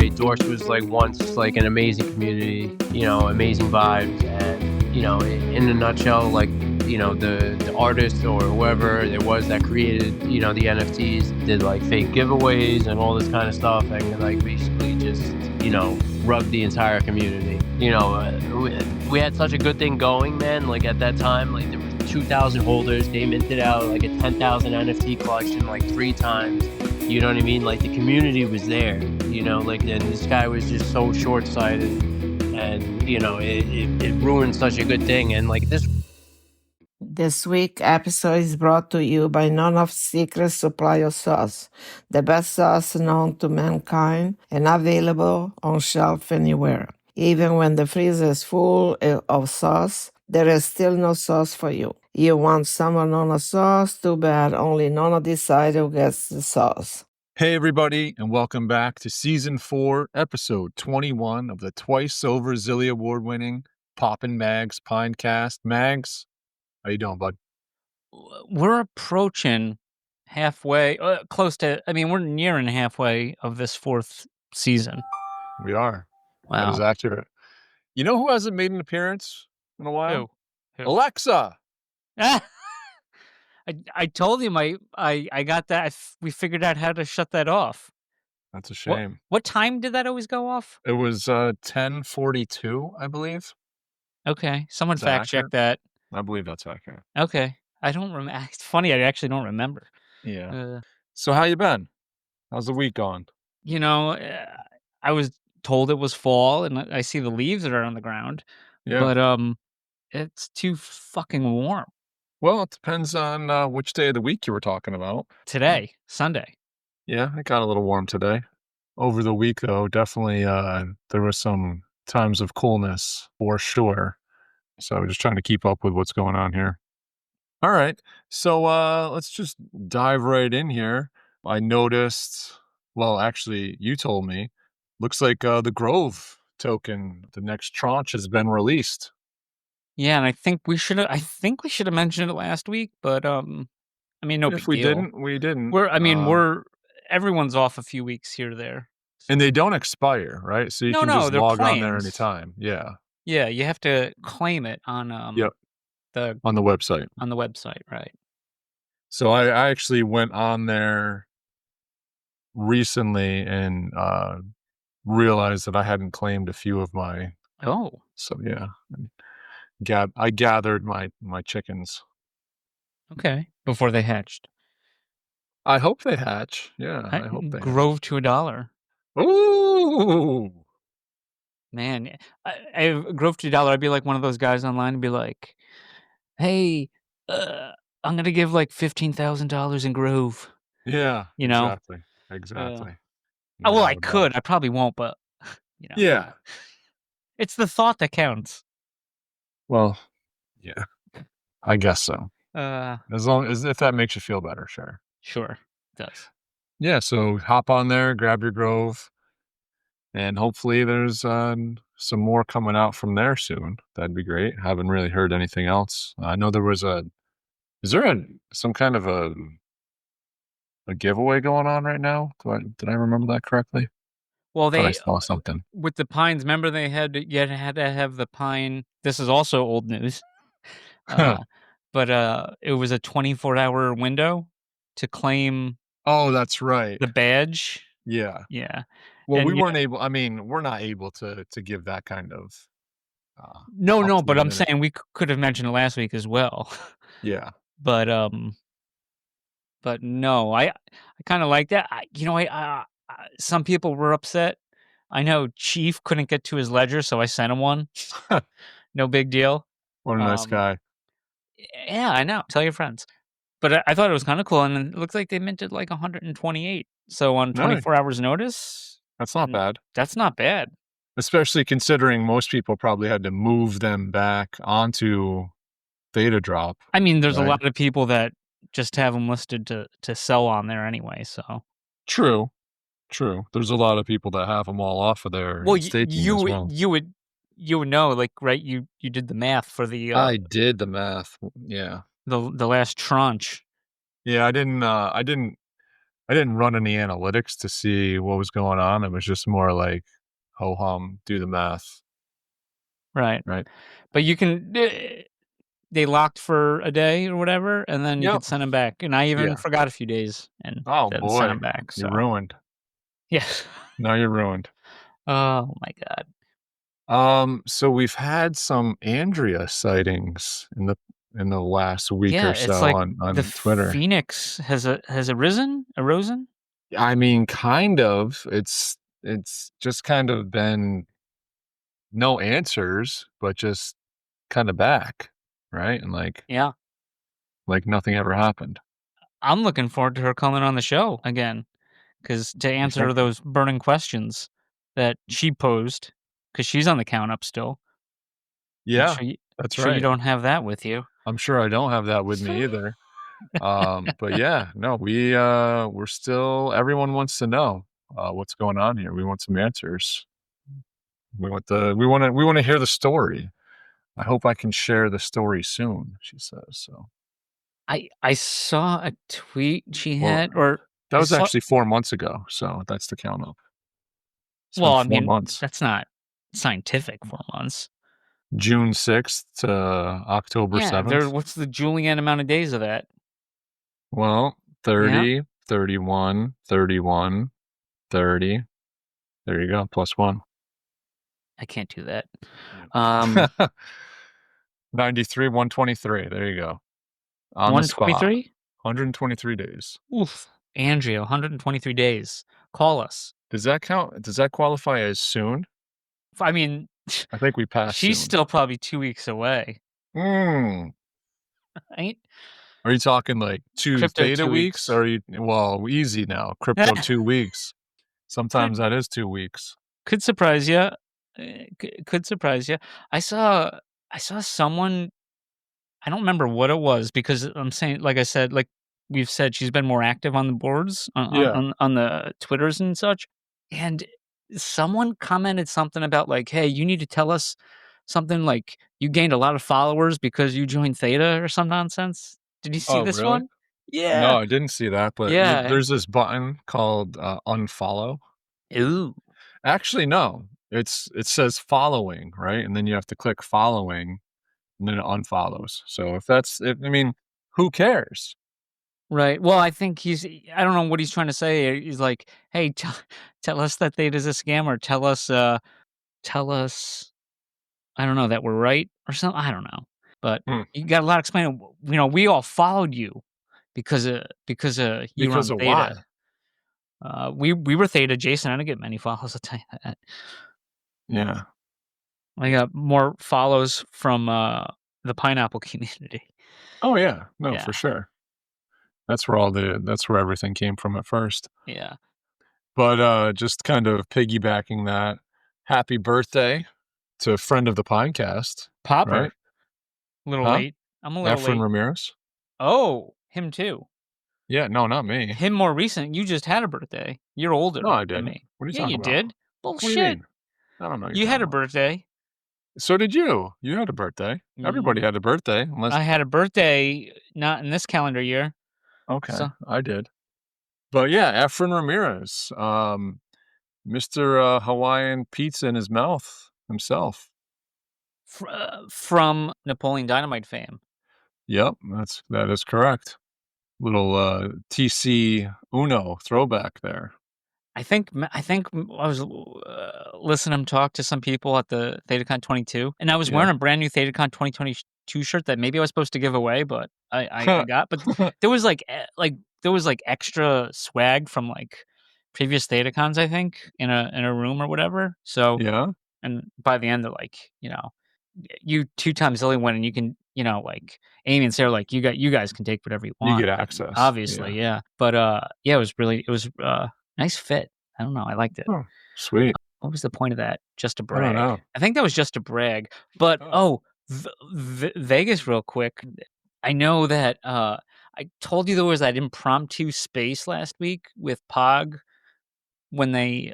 great. Dorkz was like once like an amazing community, amazing vibes, and in a nutshell, like the artist or whoever it was that created the NFTs did like fake giveaways and all this kind of stuff, and like basically just rubbed the entire community. We had such a good thing going, man. Like at that time, like there was 2,000 holders. They minted out like a 10,000 NFT collection like 3 times. You know what I mean? Like the community was there. And this guy was just so short-sighted, and it ruined such a good thing. And like This week episode is brought to you by none of Secret Supply of Sauce, the best sauce known to mankind and available on shelf anywhere. Even when the freezer is full of sauce, there is still no sauce for you. You want some Nona sauce? Too bad, only Nona decides who gets the sauce. Hey everybody, and welcome back to Season 4, Episode 21 of the twice-over Zilly Award-winning Poppin' Mags Pinecast. Mags, how you doing, bud? We're approaching halfway, we're nearing halfway of this 4th season. We are. Wow. That is accurate. You know who hasn't made an appearance in a while? Who? Alexa! I told him I got that. We figured out how to shut that off. That's a shame. What time did that always go off? It was 10:42, I believe. Okay, someone fact check that. I believe that's accurate. Okay, I don't remember. It's funny, I actually don't remember. Yeah. So how you been? How's the week gone? I was told it was fall, and I see the leaves that are on the ground. Yeah. But it's too fucking warm. Well, it depends on which day of the week you were talking about. Today, Sunday. Yeah, it got a little warm today. Over the week, though, definitely there were some times of coolness for sure. So just trying to keep up with what's going on here. All right, so let's just dive right in here. I noticed, well, actually, you told me, looks like the Grove token, the next tranche has been released. Yeah, and I think we should have mentioned it last week, but no big deal. If we didn't, we didn't. Everyone's off a few weeks here or there. And they don't expire, right? So you can just log on there anytime. Yeah. Yeah, you have to claim it on on the website. On the website, right. So I actually went on there recently and realized that I hadn't claimed a few of my. Oh. So yeah. I gathered my chickens. Okay. Before they hatched. I hope they hatch. Yeah, I hope they Grove to $1. Ooh. Man, I Grove to $1. I'd be like one of those guys online and be like, hey, I'm gonna give like $15,000 in Grove. Yeah. Exactly. I could. I probably won't, but Yeah. It's the thought that counts. Well, yeah, I guess so. As long as if that makes you feel better, sure. Sure, it does. Yeah, so hop on there, grab your Grove, and hopefully there's some more coming out from there soon. That'd be great. Haven't really heard anything else. I know there was some kind of a giveaway going on right now? Did I remember that correctly? Well, I saw something with the pines. Remember, they had to have the pine. This is also old news, but it was a 24-hour window to claim. Oh, that's right. The badge. Yeah. And Well, we're not able to give that kind of. No, but I'm saying we could have mentioned it last week as well. Yeah. But no, I kind of like that. Some people were upset. I know Chief couldn't get to his ledger, so I sent him one. No big deal. What a nice guy. Yeah, I know. Tell your friends. But I thought it was kind of cool, and it looks like they minted like 128. So on 24 hours notice. That's not bad. That's not bad. Especially considering most people probably had to move them back onto Theta Drop. I mean, there's a lot of people that just have them listed to sell on there anyway, so. True. There's a lot of people that have them all off of there. Well, you would know, like, right? You did the math for the. I did the math. Yeah. The last tranche. Yeah, I didn't I didn't run any analytics to see what was going on. It was just more like, ho hum, do the math. Right. Right. But you can, they locked for a day or whatever, and then you Yep. could send them back. And I even Yeah. forgot a few days and Oh then sent them boy, back. So you're ruined. yeah. Now you're ruined. Oh my God. So we've had some Andrea sightings in the last week Yeah, or it's so like on the Twitter. phoenix has arisen. I mean, kind of. It's just kind of been no answers, but just kind of back, right? And Yeah. like nothing ever happened. I'm looking forward to her coming on the show again, because to answer think? those burning questions that she posed, because she's on the count up still. Yeah, I'm that's sure you right. don't have that with you. I'm sure I don't have that with me either. But yeah, no, we're still. Everyone wants to know what's going on here. We want some answers. We want to hear the story. I hope I can share the story soon, she says. So I saw a tweet she Well, had, or that I was saw, actually 4 months ago. So that's the count up. It's well, been I 4 mean, months. that's not scientific for months. June 6th to October Yeah, 7th. what's the Julian amount of days of that? Well, 30, 31, 31, 30. There you go. +1. I can't do that. 93, 123. There you go. On the spot. 123? 123 days. Oof. Andrea, 123 days. Call us. Does that count? Does that qualify as soon? I mean, I think we passed she's soon. still probably 2 weeks away. Mm. Ain't Are you talking like 2 Crypto theta 2 weeks? weeks. Or are you, well, easy now. Crypto 2 weeks. Sometimes that is 2 weeks. Could surprise you. Could surprise you. I saw someone, I don't remember what it was, because I'm saying, like I said, like we've said, she's been more active on the boards, Yeah. on the Twitters and such. And someone commented something about like, hey, you need to tell us something, like you gained a lot of followers because you joined Theta or some nonsense. Did you see Oh, this really? one? Yeah. No, I didn't see that, but Yeah. there's this button called unfollow. Ooh. Actually, no. It says following, right? And then you have to click following, and then it unfollows. So I mean, who cares? Right. Well, I think I don't know what he's trying to say. He's like, hey, tell us that Theta's a scam, or tell us, I don't know, that we're right or something. I don't know. But you got a lot of explaining. You know, we all followed you because you were on Because of Theta. why? We were Theta. Jason, I didn't get many follows, I'll tell you that. Yeah. I got more follows from the pineapple community. Oh yeah. No, Yeah. for sure. That's where everything came from at first. Yeah. But just kind of piggybacking that, happy birthday to a friend of the Pinecast. Popper. Right? A little late. I'm a little Efren late. Ramirez. Oh, him too. Yeah, no, not me. Him more recent. You just had a birthday. You're older No, I than didn't. me. What are you Yeah, talking you about? did. What do you Bullshit. mean? I don't know. You had a birthday. So did you. You had a birthday. Everybody had a birthday, unless I had a birthday, not in this calendar year. okay, So, I did. But yeah, Efren Ramirez, Mr. Hawaiian pizza in his mouth himself. from Napoleon Dynamite fame. Yep, that is correct. Little TC Uno throwback there. I think I was listening to him talk to some people at the ThetaCon 22, and I was wearing a brand new ThetaCon 2022 shirt that maybe I was supposed to give away, but I got. But there was like extra swag from like previous ThetaCons, I think, in a room or whatever. So yeah, and by the end of like, you 2 times Lily win, and you can, like Amy and Sarah, like you guys can take whatever you want. you get access, obviously, yeah. But yeah, it was nice fit. I don't know, I liked it. Oh, sweet. What was the point of that? Just to I don't brag? know. I think that was just to brag. But Vegas, real quick. I know that I told you there was that impromptu space last week with POG when they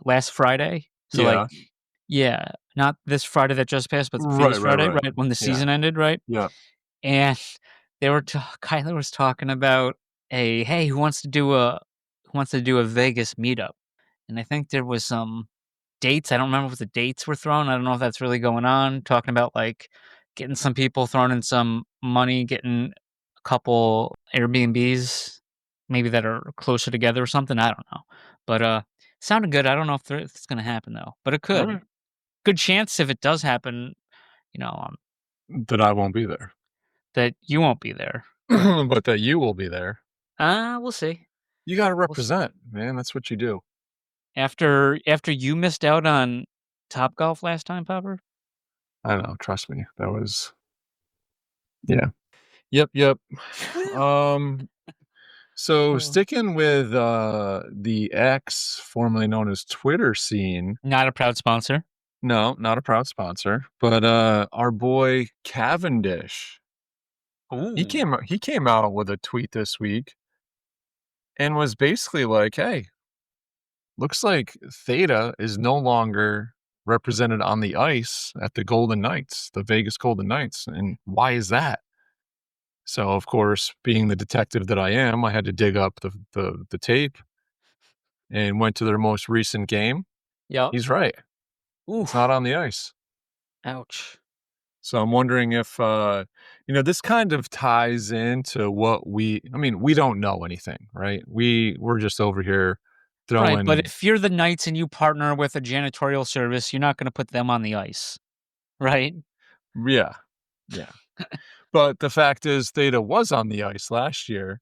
last Friday. So Yeah. like, yeah, not this Friday that just passed, but the Right, previous right, Friday, right. right when the Yeah. season ended, right? Yeah. And they were Kyler was talking about hey, who wants to do a who wants to do a Vegas meetup. And I think there was some dates. I don't remember if the dates were thrown. I don't know if that's really going on. Talking about like getting some people throwing in some money, getting a couple Airbnbs, maybe that are closer together or something. I don't know. But sounded good. I don't know if it's going to happen though, but it could. Right. Good chance if it does happen, That I won't be there. that you won't be there. But that you will be there. We'll see. You got to represent, man. That's what you do. After you missed out on Topgolf last time, Popper? I know. Trust me. That was. Yeah. Yep. So sticking with the X, formerly known as Twitter scene. Not a proud sponsor. No, not a proud sponsor, but our boy Cavendish. Ooh. He came out with a tweet this week and was basically like, "Hey, looks like Theta is no longer represented on the ice at the Golden Knights, the Vegas Golden Knights, and why is that?" So, of course, being the detective that I am, I had to dig up the tape and went to their most recent game. Yep. He's right. Oof. It's not on the ice. Ouch. So I'm wondering if, this kind of ties into what we don't know anything, right? We're just over here throwing. Right, but if you're the Knights and you partner with a janitorial service, you're not going to put them on the ice, right? Yeah. But the fact is Theta was on the ice last year.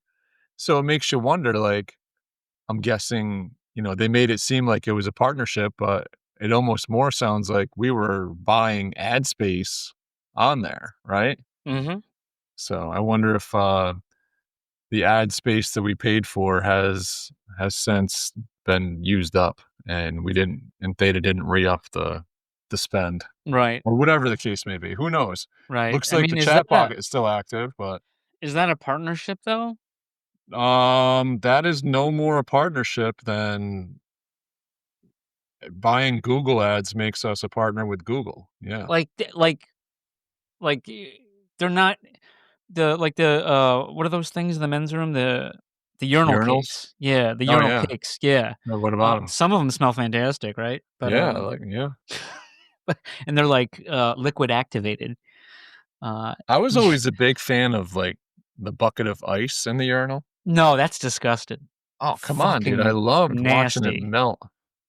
So it makes you wonder, like, I'm guessing, they made it seem like it was a partnership, but it almost more sounds like we were buying ad space on there, right? Mm-hmm. So I wonder if the ad space that we paid for has since been used up, and Theta didn't re-up the spend, Right. or whatever the case may be. Who knows? Right. Looks like the chat pocket is still active, but is that a partnership though? That is no more a partnership than buying Google ads makes us a partner with Google. Yeah. Like they're not what are those things in the men's room? The urinal Urinals? cakes. Yeah, the Oh, urinal yeah. cakes. Yeah. No, what about them? Some of them smell fantastic, right? But Yeah, and they're like liquid activated. I was always a big fan of like the bucket of ice in the urinal. No, that's disgusting. Oh, come on, dude. I loved watching it melt.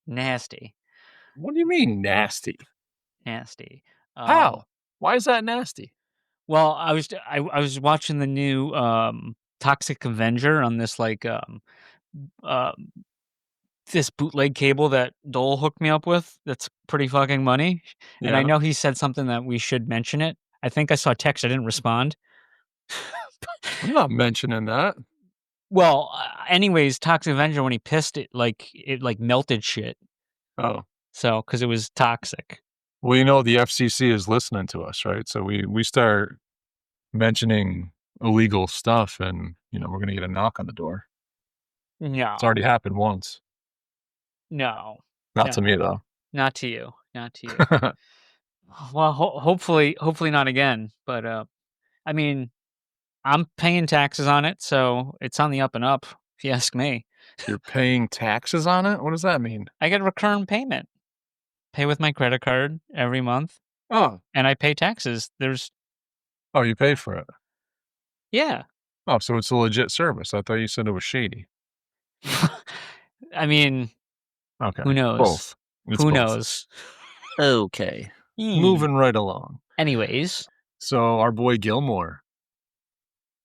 Nasty. What do you mean nasty? Nasty. How? Why is that nasty? Well, I was watching the new Toxic Avenger on this this bootleg cable that Dole hooked me up with. That's pretty fucking money. And I know he said something that we should mention it. I think I saw a text. I didn't respond. I'm not mentioning that. Well, anyways, Toxic Avenger, when he pissed it melted shit. Oh. So, because it was toxic. Well, the FCC is listening to us, right? So we start mentioning illegal stuff and, we're going to get a knock on the door. No. It's already happened once. No. Not to me, though. Not to you. Not to you. Well, hopefully not again. But, I mean, I'm paying taxes on it, so it's on the up and up, if you ask me. You're paying taxes on it? What does that mean? I get a recurring payment. Pay with my credit card every month. Oh. And I pay taxes. Oh, you pay for it? Yeah. Oh, so it's a legit service. I thought you said it was shady. I mean, okay. Who knows? Both. Who knows? Okay. Moving right along. Anyways. So our boy Gilmore.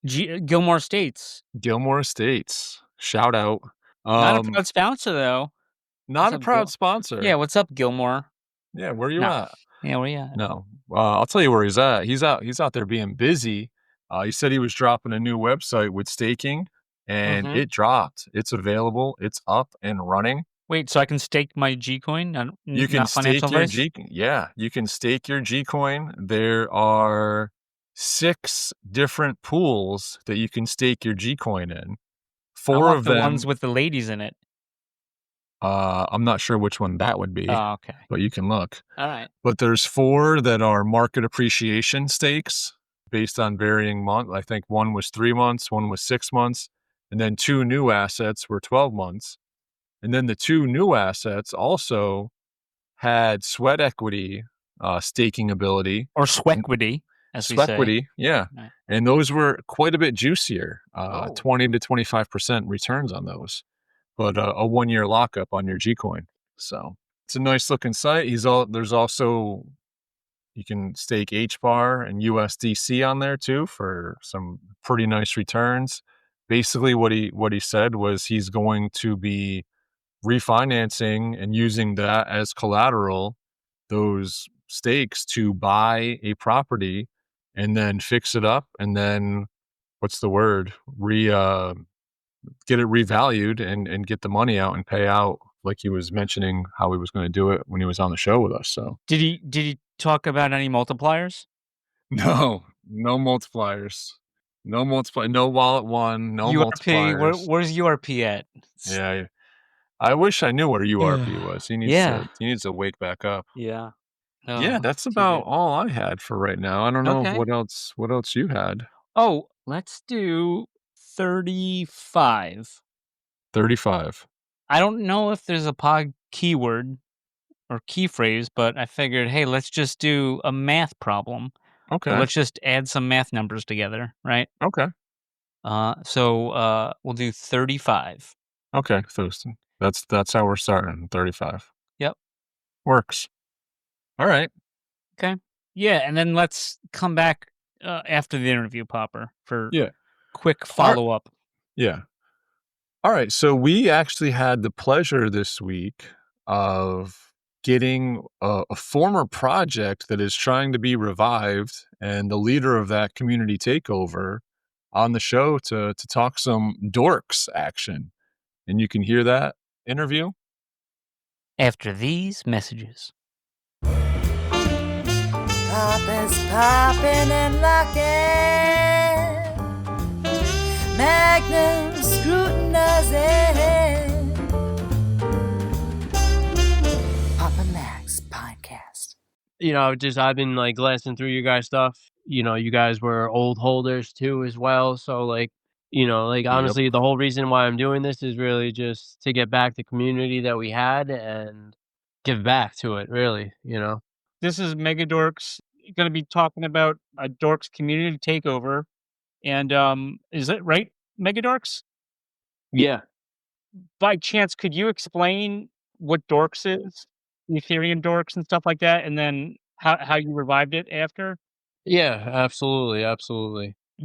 Gilmore Estates. Gilmore Estates. Shout out. Not a proud sponsor, though. Not a proud sponsor. Yeah, what's up, Gilmore? Yeah, where you at? Yeah, where you at? No. I'll tell you where he's at. He's out there being busy. He said he was dropping a new website with staking, and it dropped. It's available. It's up and running. Wait, so I can stake my G-Coin? You can stake your G. Yeah, you can stake your G-Coin. There are 6 different pools that you can stake your G-Coin in. 4 of them. The ones with the ladies in it. I'm not sure which one that would be. Oh, okay. But you can look. All right. But there's 4 that are market appreciation stakes based on varying months. I think one was 3 months, one was 6 months, And then 2 new assets were 12 months. And then the 2 new assets also had sweat equity, staking ability. Or swequity, as we say. Swequity, yeah. Right. And those were quite a bit juicier, Oh. 20 to 25% returns on those, but a 1-year lockup on your Gcoin. So it's a nice looking site. There's also, you can stake HBAR and USDC on there too for some pretty nice returns. Basically what he said was he's going to be refinancing and using that as collateral, those stakes, to buy a property and then fix it up, and then what's the word? Get it revalued and get the money out and pay out, like he was mentioning how he was going to do it when he was on the show with us. So Did he talk about any multipliers? no multipliers. No wallet one, no URP, multipliers. where's URP at? Yeah. I wish I knew where URP was. He needs to wake back up. Yeah. Oh, Yeah, that's about all I had for right now. I don't know what else you had. Oh, let's do 35. 35. I don't know if there's a POG keyword or key phrase, but I figured, hey, let's just do a math problem. Okay. So let's just add some math numbers together, right? Okay. So we'll do 35. Okay, Thurston. That's how we're starting. 35. Yep. Works. All right. Okay. Yeah, and then let's come back after the interview, Popper, for quick follow-up. Yeah. All right. So we actually had the pleasure this week of getting a former project that is trying to be revived and the leader of that community takeover on the show to talk some Dorkz action. And you can hear that interview after these messages. Pop is popping and locking. Magnum scrutinizing. Papa Max podcast. I've been like glancing through your guys' stuff. You guys were old holders too as well. So honestly, the whole reason why I'm doing this is really just to get back the community that we had and give back to it, really. This is Mega Dorkz going to be talking about a Dorkz community takeover. And is it right, Mega Dorkz? Yeah. By chance, could you explain what Dorkz is? Ethereum Dorkz and stuff like that, and then how you revived it after? Yeah, absolutely.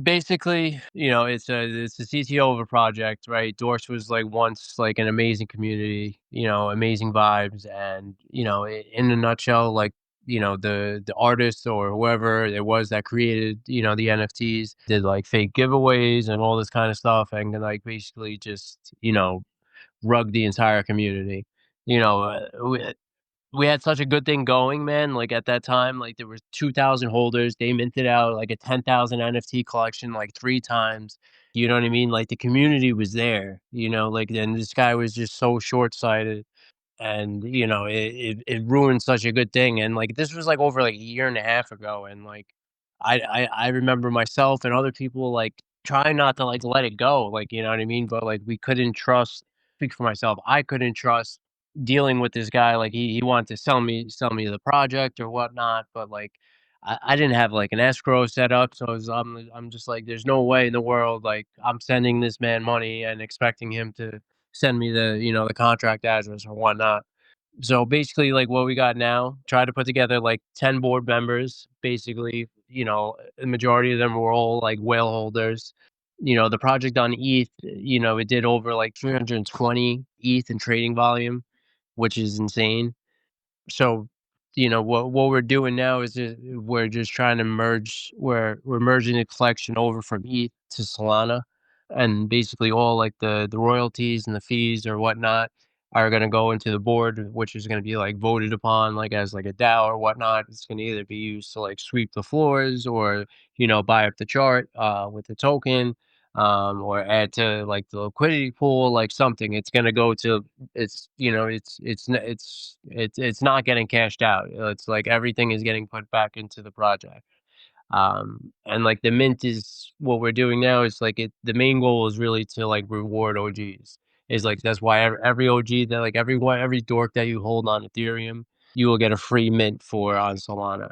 Basically, it's a CTO of a project, right? Dorkz was like once like an amazing community, amazing vibes, and in a nutshell, like the artist or whoever it was that created the NFTs did like fake giveaways and all this kind of stuff, and like basically just rug the entire community. We had such a good thing going, man. Like at that time, like there were 2,000 holders. They minted out like a 10,000 NFT collection like 3 times. You know what I mean? Like the community was there. And this guy was just so short sighted, and it ruined such a good thing. And like this was like over like a year and a half ago, and like I remember myself and other people like trying not to like let it go, like you know what I mean, but like we couldn't trust. Speak for myself, I couldn't trust dealing with this guy. Like he wanted to sell me the project or whatnot, but like I didn't have like an escrow set up, so I'm just like, there's no way in the world like I'm sending this man money and expecting him to send me the the contract address or whatnot. So basically, like what we got now, try to put together like 10 board members. Basically, the majority of them were all like whale holders. The project on ETH, it did over like 320 ETH in trading volume, which is insane. So, what we're doing now is we're just trying to merge. We're merging the collection over from ETH to Solana, and basically all like the royalties and the fees or whatnot are going to go into the board, which is going to be like voted upon like as like a DAO or whatnot. It's going to either be used to like sweep the floors or buy up the chart with the token, or add to like the liquidity pool, like something. It's going to go to it's not getting cashed out. It's like everything is getting put back into the project. And like the mint is what we're doing now is like the main goal is really to like reward OGs. Is like that's why every OG that like every dork that you hold on Ethereum, you will get a free mint for on Solana.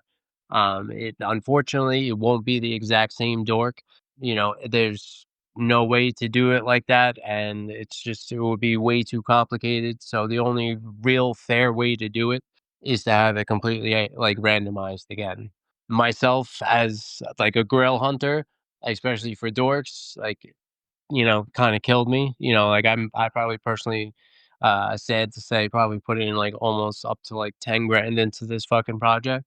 It unfortunately it won't be the exact same dork. There's no way to do it like that, and it would be way too complicated. So the only real fair way to do it is to have it completely like randomized again. Myself as like a grail hunter, especially for dorks, like kind of killed me. Like I probably personally, sad to say, probably put in like almost up to like 10 grand into this fucking project,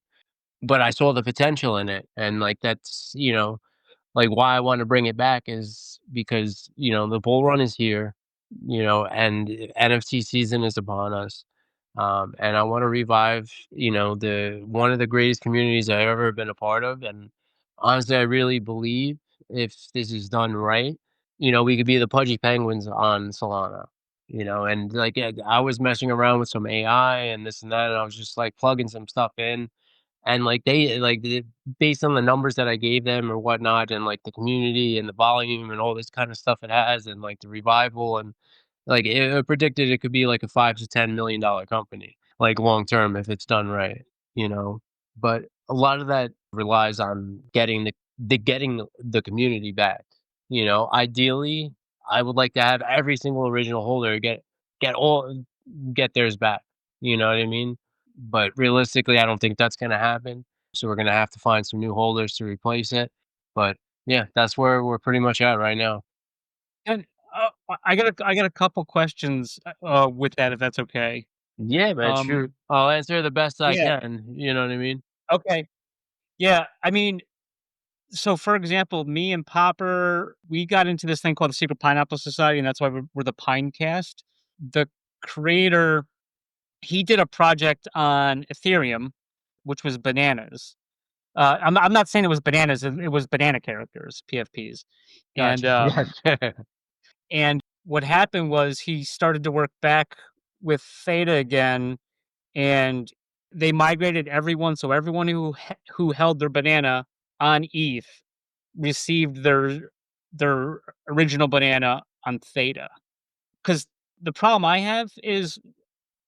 but I saw the potential in it, and like that's like why I want to bring it back is because the bull run is here, and NFT season is upon us, and I want to revive the one of the greatest communities I've ever been a part of, and honestly, I really believe if this is done right, we could be the pudgy penguins on Solana. And like I was messing around with some AI and this and that, and I was just like plugging some stuff in, and like based on the numbers that I gave them or whatnot, and like the community and the volume and all this kind of stuff it has, and like the revival, and like it predicted it could be like a $5 to $10 million company, like long term if it's done right, you know. But a lot of that relies on getting the community back. Ideally, I would like to have every single original holder get all get theirs back. You know what I mean? But realistically, I don't think that's gonna happen. So we're gonna have to find some new holders to replace it. But yeah, that's where we're pretty much at right now. And I got a couple questions with that, if that's okay. Yeah, man, Um, sure. I'll answer the best I yeah. can. You know what I mean? Okay. Yeah. I mean, so for example, me and Popper, we got into this thing called the Secret Pineapple Society, and that's why we're the Pinecast. The creator, he did a project on Ethereum, which was bananas. I'm not saying it was bananas. It was banana characters, PFPs, and Gotcha. Gotcha. and what happened was he started to work back with Theta again, and they migrated everyone. So everyone who held their banana on ETH received their original banana on Theta. Because the problem I have is,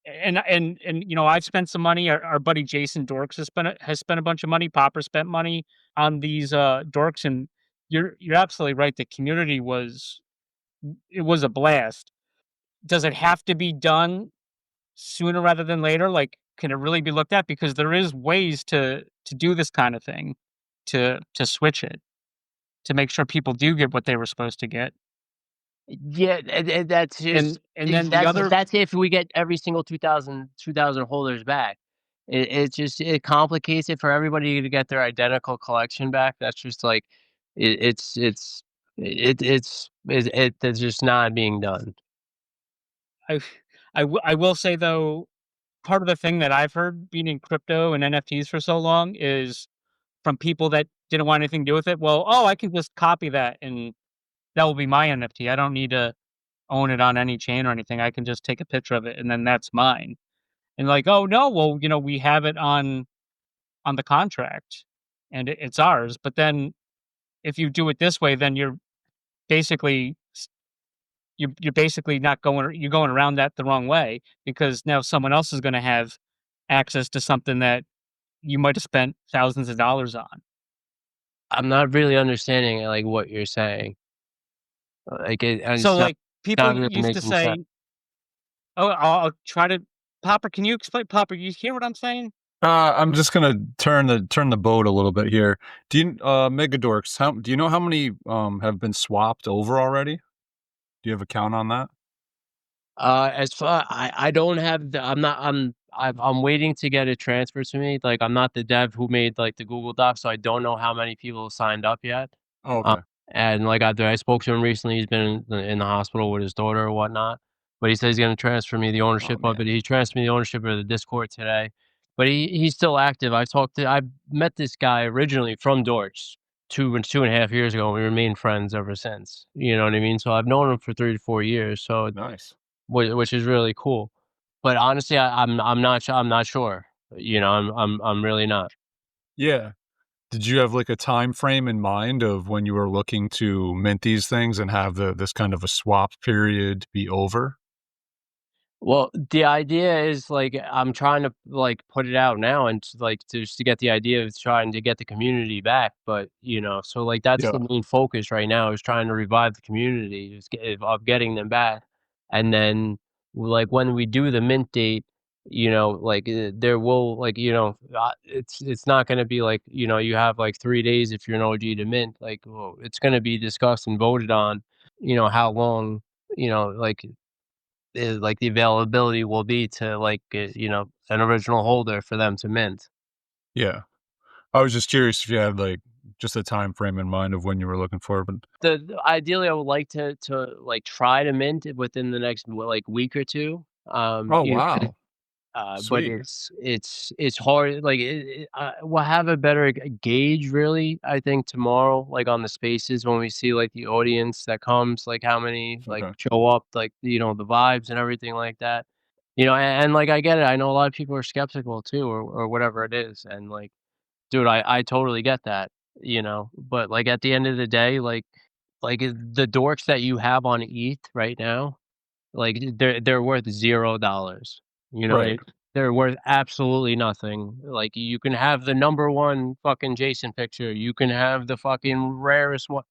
and I've spent some money. Our buddy Jason Dorkz has spent a bunch of money. Popper spent money on these dorks, and you're absolutely right. The community was a blast. Does it have to be done sooner rather than later? Like, can it really be looked at? Because there is ways to do this kind of thing, to switch it, to make sure people do get what they were supposed to get. Yeah, and that's just And then the other, that's if we get every single 2,000 holders back. It complicates it for everybody to get their identical collection back. That's just like it's just not being done. I will say though, part of the thing that I've heard being in crypto and NFTs for so long is from people that didn't want anything to do with it. Well, I can just copy that and that will be my NFT. I don't need to own it on any chain or anything. I can just take a picture of it and then that's mine. And like, oh no, well, we have it on the contract and it's ours. But then if you do it this way, then you're basically not you're going around that the wrong way, because now someone else is going to have access to something that you might have spent thousands of dollars on. I'm not really understanding like what you're saying. Like So like people really used to making say, sense. "Oh, I'll try to." Popper, can you explain? Popper, you hear what I'm saying? I'm just gonna turn the boat a little bit here. Do you, Megadorks? Do you know how many have been swapped over already? Do you have a count on that? As far I don't have the I'm waiting to get it transferred to me. Like I'm not the dev who made like the Google Doc, so I don't know how many people signed up yet. Oh, okay. And like after I spoke to him recently, he's been in the hospital with his daughter or whatnot. But he says he's gonna transfer me the ownership of it. He transferred me the ownership of the Discord today. But he's still active. I met this guy originally from Dorkz 2.5 years ago, and we remained friends ever since. You know what I mean? So I've known him for 3 to 4 years. So Nice. which is really cool. But honestly, I'm not sure. I'm not sure. I'm really not. Yeah. Did you have like a time frame in mind of when you were looking to mint these things and have this kind of a swap period be over? Well, the idea is like I'm trying to like put it out now and like just to get the idea of trying to get the community back. But so like that's Yeah. the main focus right now is trying to revive the community, of getting them back. And then like when we do the mint date, like there will like it's not going to be like you have like 3 days if you're an OG to mint. Like well, it's going to be discussed and voted on. How long like like the availability will be to like an original holder for them to mint. Yeah. I was just curious if you had like just a time frame in mind of when you were looking for, but Ideally, I would like to like try to mint it within the next like week or two. oh wow, But sweet. it's hard. Like we'll have a better gauge, really. I think tomorrow, like on the spaces, when we see like the audience that comes, like how many like Okay. show up, like the vibes and everything like that. And like I get it. I know a lot of people are skeptical too, or whatever it is. And like, dude, I totally get that. But like at the end of the day, like the dorks that you have on ETH right now. Like, they're worth $0. Right. They're worth absolutely nothing. Like, you can have the number 1 fucking Jason picture, you can have the fucking rarest one.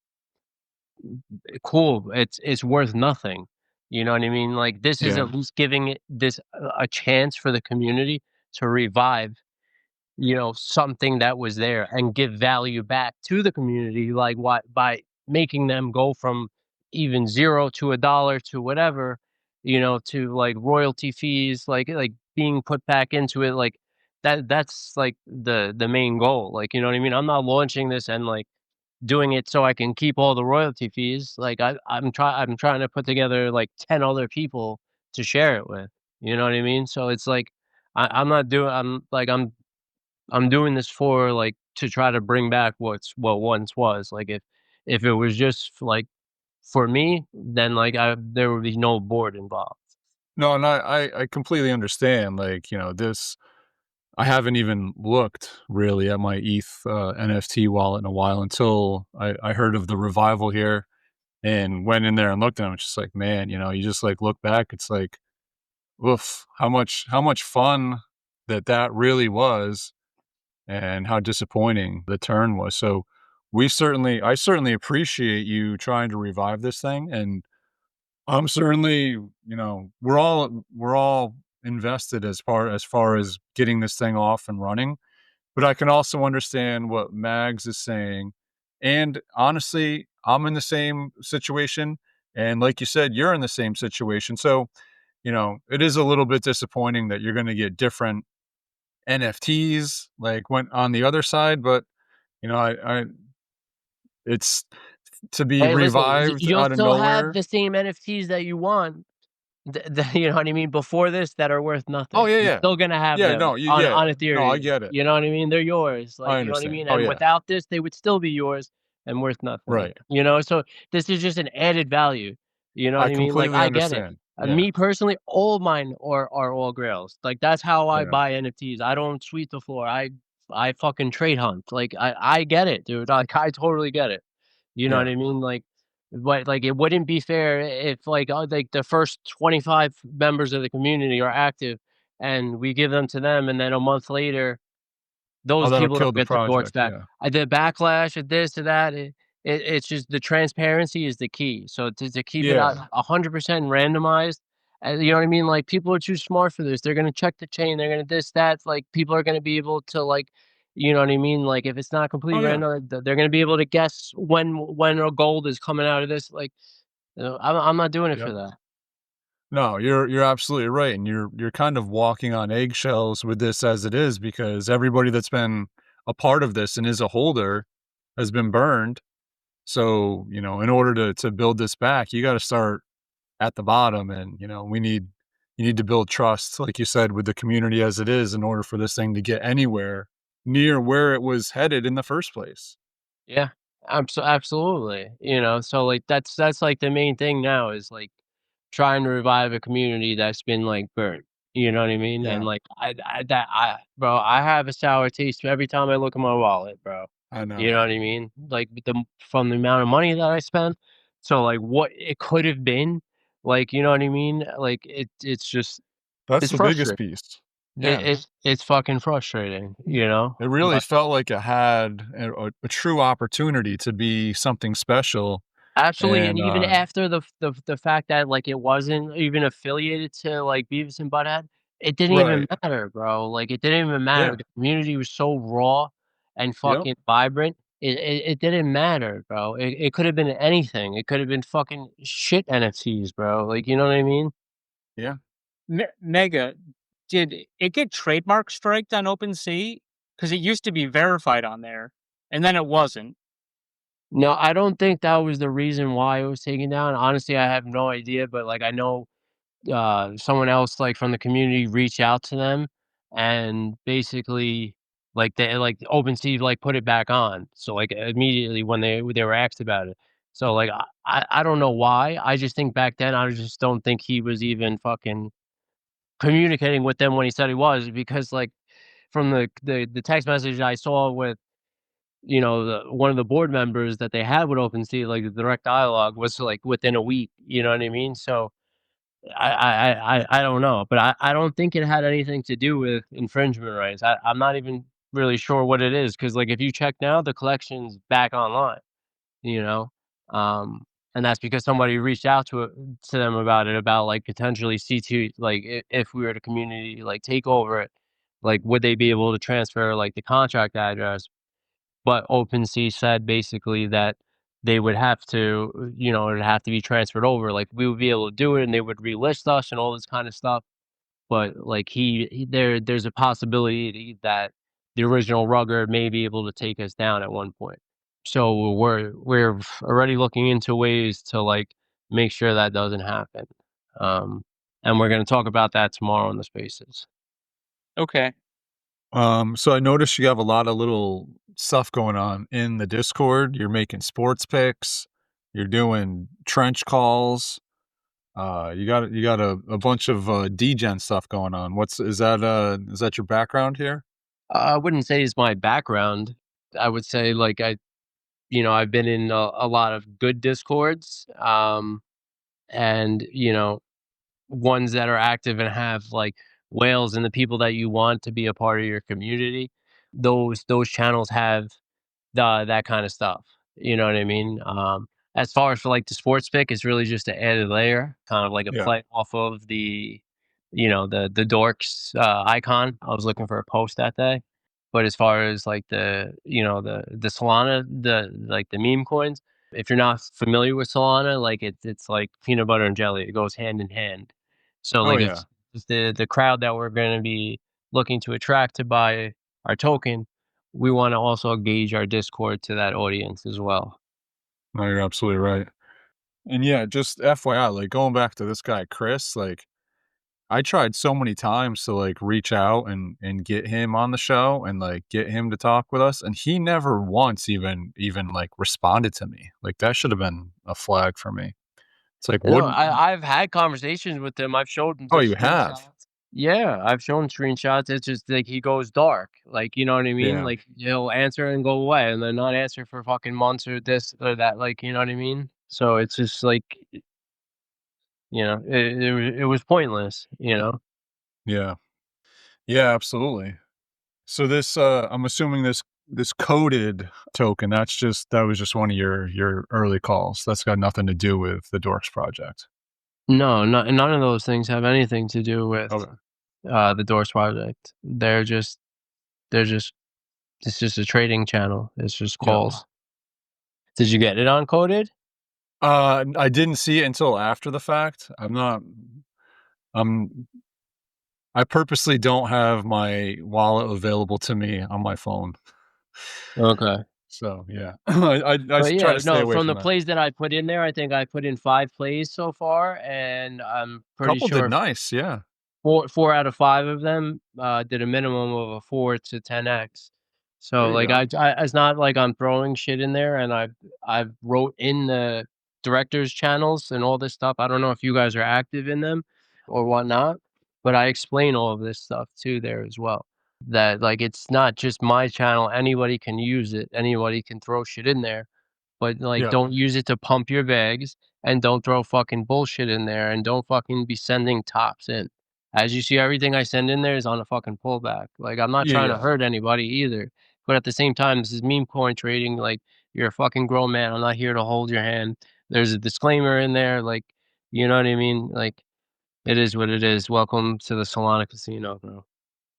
Cool, it's worth nothing. You know what I mean? Like, this is Yeah. at least giving it this a chance for the community to revive, something that was there and give value back to the community, like, what by making them go from even 0 to $1 to whatever, to, like, royalty fees, like, being put back into it, like, that's, like, the main goal, like, you know what I mean? I'm not launching this and, like, doing it so I can keep all the royalty fees, like, I'm trying to put together, like, 10 other people to share it with, you know what I mean? So it's like, I'm not doing I'm doing this for, like, to try to bring back what once was. Like, if it was just, for me, then, like, there would be no board involved. No, and I completely understand. Like, this I haven't even looked really at my ETH NFT wallet in a while until I heard of the revival here and went in there and looked at them. It's just like, man, you just like look back. It's like, oof, how much fun that really was, and how disappointing the turn was. So I certainly appreciate you trying to revive this thing, and I'm certainly, we're all invested as far as getting this thing off and running. But I can also understand what Mags is saying. And honestly, I'm in the same situation. And like you said, you're in the same situation. So, it is a little bit disappointing that you're going to get different NFTs like went on the other side. But, I it's to be Hey, listen, revived you'll out of still have nowhere. the same NFTs that you want. You know what I mean? Before this, that are worth Oh, nothing. yeah, You're yeah. still gonna have Yeah, them no, on yeah. No, I Ethereum. get it. You know what I mean? They're yours. Like, I you know what I understand. mean? Oh, And yeah. without this, they would still be yours and worth nothing. Right. So this is just an added value. You know what I I mean? Like, completely I get it. understand. Yeah. Me personally, all mine are all grails. Like, that's how I Yeah. buy NFTs. I don't sweep the floor. I fucking trade hunt. Like, I get it, dude. Like, I totally get it. You know what Yeah. I mean? Like, but like it wouldn't be fair if like the first 25 members of the community are active and we give them to them and then a month later Oh, those that'll people kill don't the get the dorks project. back. Yeah. The backlash of this to that, it's just the transparency is the key. So to keep it out Yeah. 100% randomized, you know what I mean? Like people are too smart for this. They're gonna check the chain. They're gonna this that. Like people are gonna be able to like, you know what I mean? Like if it's not Oh, completely yeah. random, they're gonna be able to guess when a gold is coming out of this. Like I'm not doing it for Yep. that. No, you're absolutely right, and you're kind of walking on eggshells with this as it is because everybody that's been a part of this and is a holder has been burned. So, in order to build this back, you got to start at the bottom, and you need to build trust, like you said, with the community as it is, in order for this thing to get anywhere near where it was headed in the first place. Yeah, absolutely. So like that's like the main thing now is like trying to revive a community that's been like burnt. You know what I mean? And Yeah. like bro, I have a sour taste every time I look at my wallet, bro. I know. You know what I mean? Like from the amount of money that I spent. So like what it could have been, like, you know what I mean? Like it's just That's it's the biggest frustrating. piece. Yeah. It's fucking frustrating, you know? It really But felt like it had a true opportunity to be something special, absolutely, and and, even after the fact that, like, it wasn't even affiliated to, like, Beavis and Butthead, it didn't even right. matter, bro, like, it didn't even matter. Yeah. The community was so raw and Yep. fucking vibrant, it didn't matter, bro. It could've been anything. It could've been fucking shit NFTs, bro, like, you know what I mean? Yeah. Mega, did it get trademark striked on OpenSea? Because it used to be verified on there, and then it wasn't. No, I don't think that was the reason why it was taken down. Honestly, I have no idea, but, like, I know someone else like from the community reached out to them and basically like they like OpenSea like put it back on. So like immediately when they were asked about it. So like I don't know why. I just think back then I just don't think he was even fucking communicating with them when he said he was because like from the text message I saw with one of the board members that they had with OpenSea, like the direct dialogue was like within a week, you know what I mean? So I don't know, but I don't think it had anything to do with infringement rights. I'm not even really sure what it is because, like, if you check now, the collection's back online, you know? Um, and that's because somebody reached out to them about it, about, like, potentially C2 like, if we were to community, like, take over it, like, would they be able to transfer, like, the contract address? But OpenSea said basically that they would have to, it'd have to be transferred over. Like we would be able to do it, and they would relist us and all this kind of stuff. But like there's a possibility that the original rugger may be able to take us down at one point. So we're already looking into ways to like make sure that doesn't happen. Um, and we're going to talk about that tomorrow in the spaces. Okay. So I noticed you have a lot of little stuff going on in the Discord. You're making sports picks. You're doing trench calls. You got a bunch of degen stuff going on. Is that your background here? I wouldn't say it's my background. I would say like I've been in a lot of good discords, and ones that are active and have like whales and the people that you want to be a part of your community. Those channels have that kind of stuff. You know what I mean? As far as for like the sports pick, it's really just an added layer, kind of like a Yeah. play off of the Dorkz icon. I was looking for a post that day, but as far as like the Solana, the meme coins, if you're not familiar with Solana, like it's like peanut butter and jelly. It goes hand in hand. So Oh like yeah. if the crowd that we're going to be looking to attract to buy our token, we want to also gauge our Discord to that audience as well. No, you're absolutely right. And yeah, just FYI, like going back to this guy Chris, like I tried so many times to like reach out and get him on the show and like get him to talk with us, and he never once even like responded to me. Like that should have been a flag for me. It's like No, what? I've had conversations with him. I've showed him Oh, the you have? screenshots. Yeah, I've shown screenshots. It's just like he goes dark. Like, you know what I mean? Yeah. Like he'll answer and go away and then not answer for fucking months or this or that. Like, you know what I mean? So it's just like, it was pointless, Yeah. Yeah, absolutely. So this I'm assuming this coded token, that was just one of your early calls. That's got nothing to do with the Dorks project. No, none of those things have anything to do with Okay. the Doors project. They're just it's just a trading channel. It's just Yeah. calls. Did you get it uncoded? I didn't see it until after the fact. Um I purposely don't have my wallet available to me on my phone. Okay. So, yeah. I But try yeah, to stay no, away from from the that. plays that I put in there, I think I put in 5 plays so far, and I'm pretty Couple did sure nice, yeah. 4 out of 5 of them, did a minimum of a 4 to 10x. So, There you like, go. it's not like I'm throwing shit in there, and I've wrote in the directors' channels and all this stuff. I don't know if you guys are active in them or whatnot, but I explain all of this stuff too there as well. that like it's not just my channel. Anybody can use it. Anybody can throw shit in there. But like, Yep. don't use it to pump your bags, and don't throw fucking bullshit in there, and don't fucking be sending tops in. As you see, everything I send in there is on a fucking pullback. Like, I'm not Yeah, trying to yeah. hurt anybody either. But at the same time, this is meme coin trading. Like, you're a fucking grown man. I'm not here to hold your hand. There's a disclaimer in there. Like, you know what I mean? Like, it is what it is. Welcome to the Solana Casino, bro.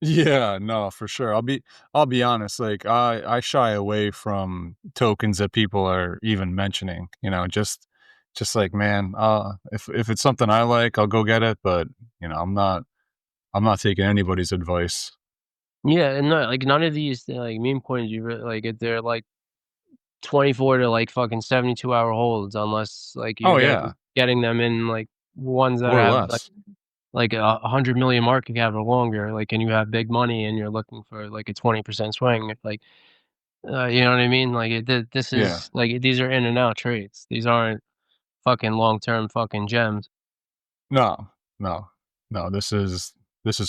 Yeah, no, for sure. I'll be honest, like I shy away from tokens that people are even mentioning, you know, just like, man, if it's something I like, I'll go get it, but you know, I'm not taking anybody's advice. Yeah, and no, like none of these like meme coins you like they're like 24 to like fucking 72-hour holds unless like you're Oh yeah, getting them in like ones that or have less. like 100 million market cap or longer, like, and you have big money and you're looking for like a 20% swing, like, you know what I mean? Like this Yeah. is like these are in and out trades. These aren't fucking long-term fucking gems. No, no, no. This is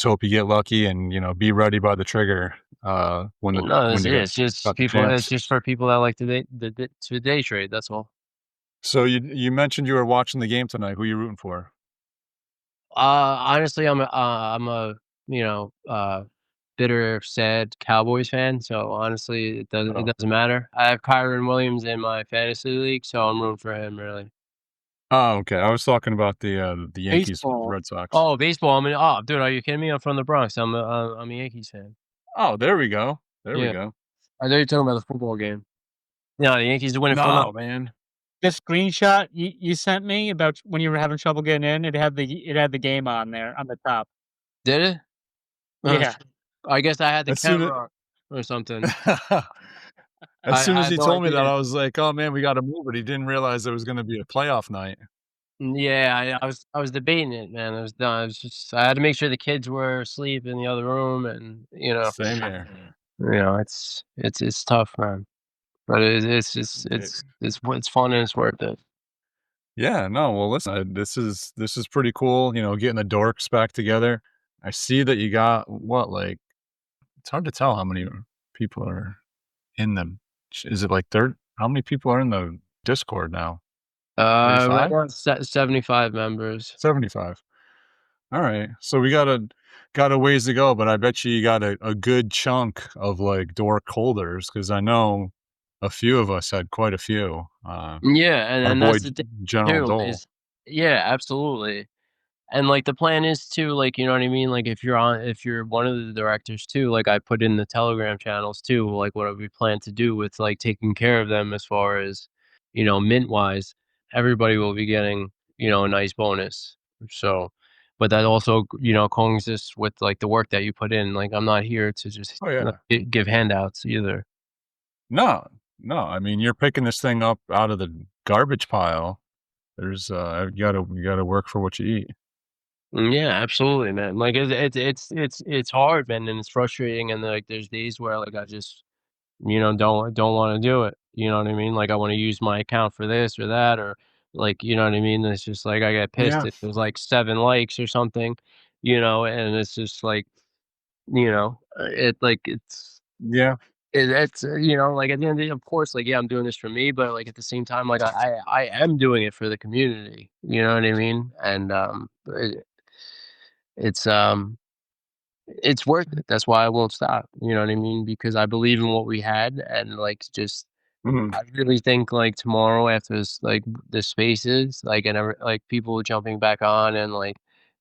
hope you get lucky and you know be ready by the trigger No, when this you is just got the people. It's chance. just for people that like to day trade. That's all. So you mentioned you were watching the game tonight. Who you rooting for? Honestly, I'm a you know bitter, sad Cowboys fan. So honestly, it Oh. doesn't matter. I have Kyron Williams in my fantasy league, so I'm rooting for him. Really. Oh, okay. I was talking about the Yankees Baseball. Red Sox. Oh, baseball. I mean, oh, dude, are you kidding me? I'm from the Bronx. I'm a Yankees fan. Oh, there we go. There we Yeah, go. I know you're talking about the football game. No, the Yankees are winning 4-0. No, man. The screenshot you sent me about when you were having trouble getting in, it had the game on there on the top. Did it? Yeah. I guess I had the As soon as camera or something. as soon I as had he no told me that, idea. I was like, "Oh man, we got to move." But he didn't realize there was going to be a playoff night. Yeah, I was debating it, man. I was done. I was just I had to make sure the kids were asleep in the other room, and Same here. it's tough, man. But it's just Eh, it's fun and it's worth it. Yeah, no. Well, listen, this is pretty cool. You know, getting the dorks back together. I see that you got what like it's hard to tell how many people are in them. Is it like third? How many people are in the Discord now? Right 35? now it's 75 members. 75. All right. So we got a ways to go, but I bet you got a good chunk of like dork holders because I know a few of us had quite a few. Yeah, Our and boy that's the thing General too Dole. is yeah, absolutely. And, like, the plan is to, like, you know what I mean? Like, if you're one of the directors too, like, I put in the Telegram channels too, like, what we plan to do with, like, taking care of them as far as, mint-wise, everybody will be getting, a nice bonus. So but that also, coexists with, like, the work that you put in. Like, I'm not here to just, Oh yeah. give handouts either. No, no. I mean, you're picking this thing up out of the garbage pile. There's you gotta work for what you eat. Yeah, absolutely, man. Like, it's hard, man, and it's frustrating, and, like, there's days where, like, I just don't wanna do it, you know what I mean? Like, I wanna use my account for this or that or, like, you know what I mean? It's just, like, I get pissed Yeah. if there's, like, 7 likes or something, and it's just, like, Yeah. it's, like, at the end of the day, of course, like, yeah, I'm doing this for me, but, like, at the same time, like, I am doing it for the community, you know what I mean? And, it's, it's worth it. That's why I won't stop, you know what I mean? Because I believe in what we had and, like, just Mhm. I really think, like, tomorrow after this, like, the spaces, like, and like, people jumping back on and, like,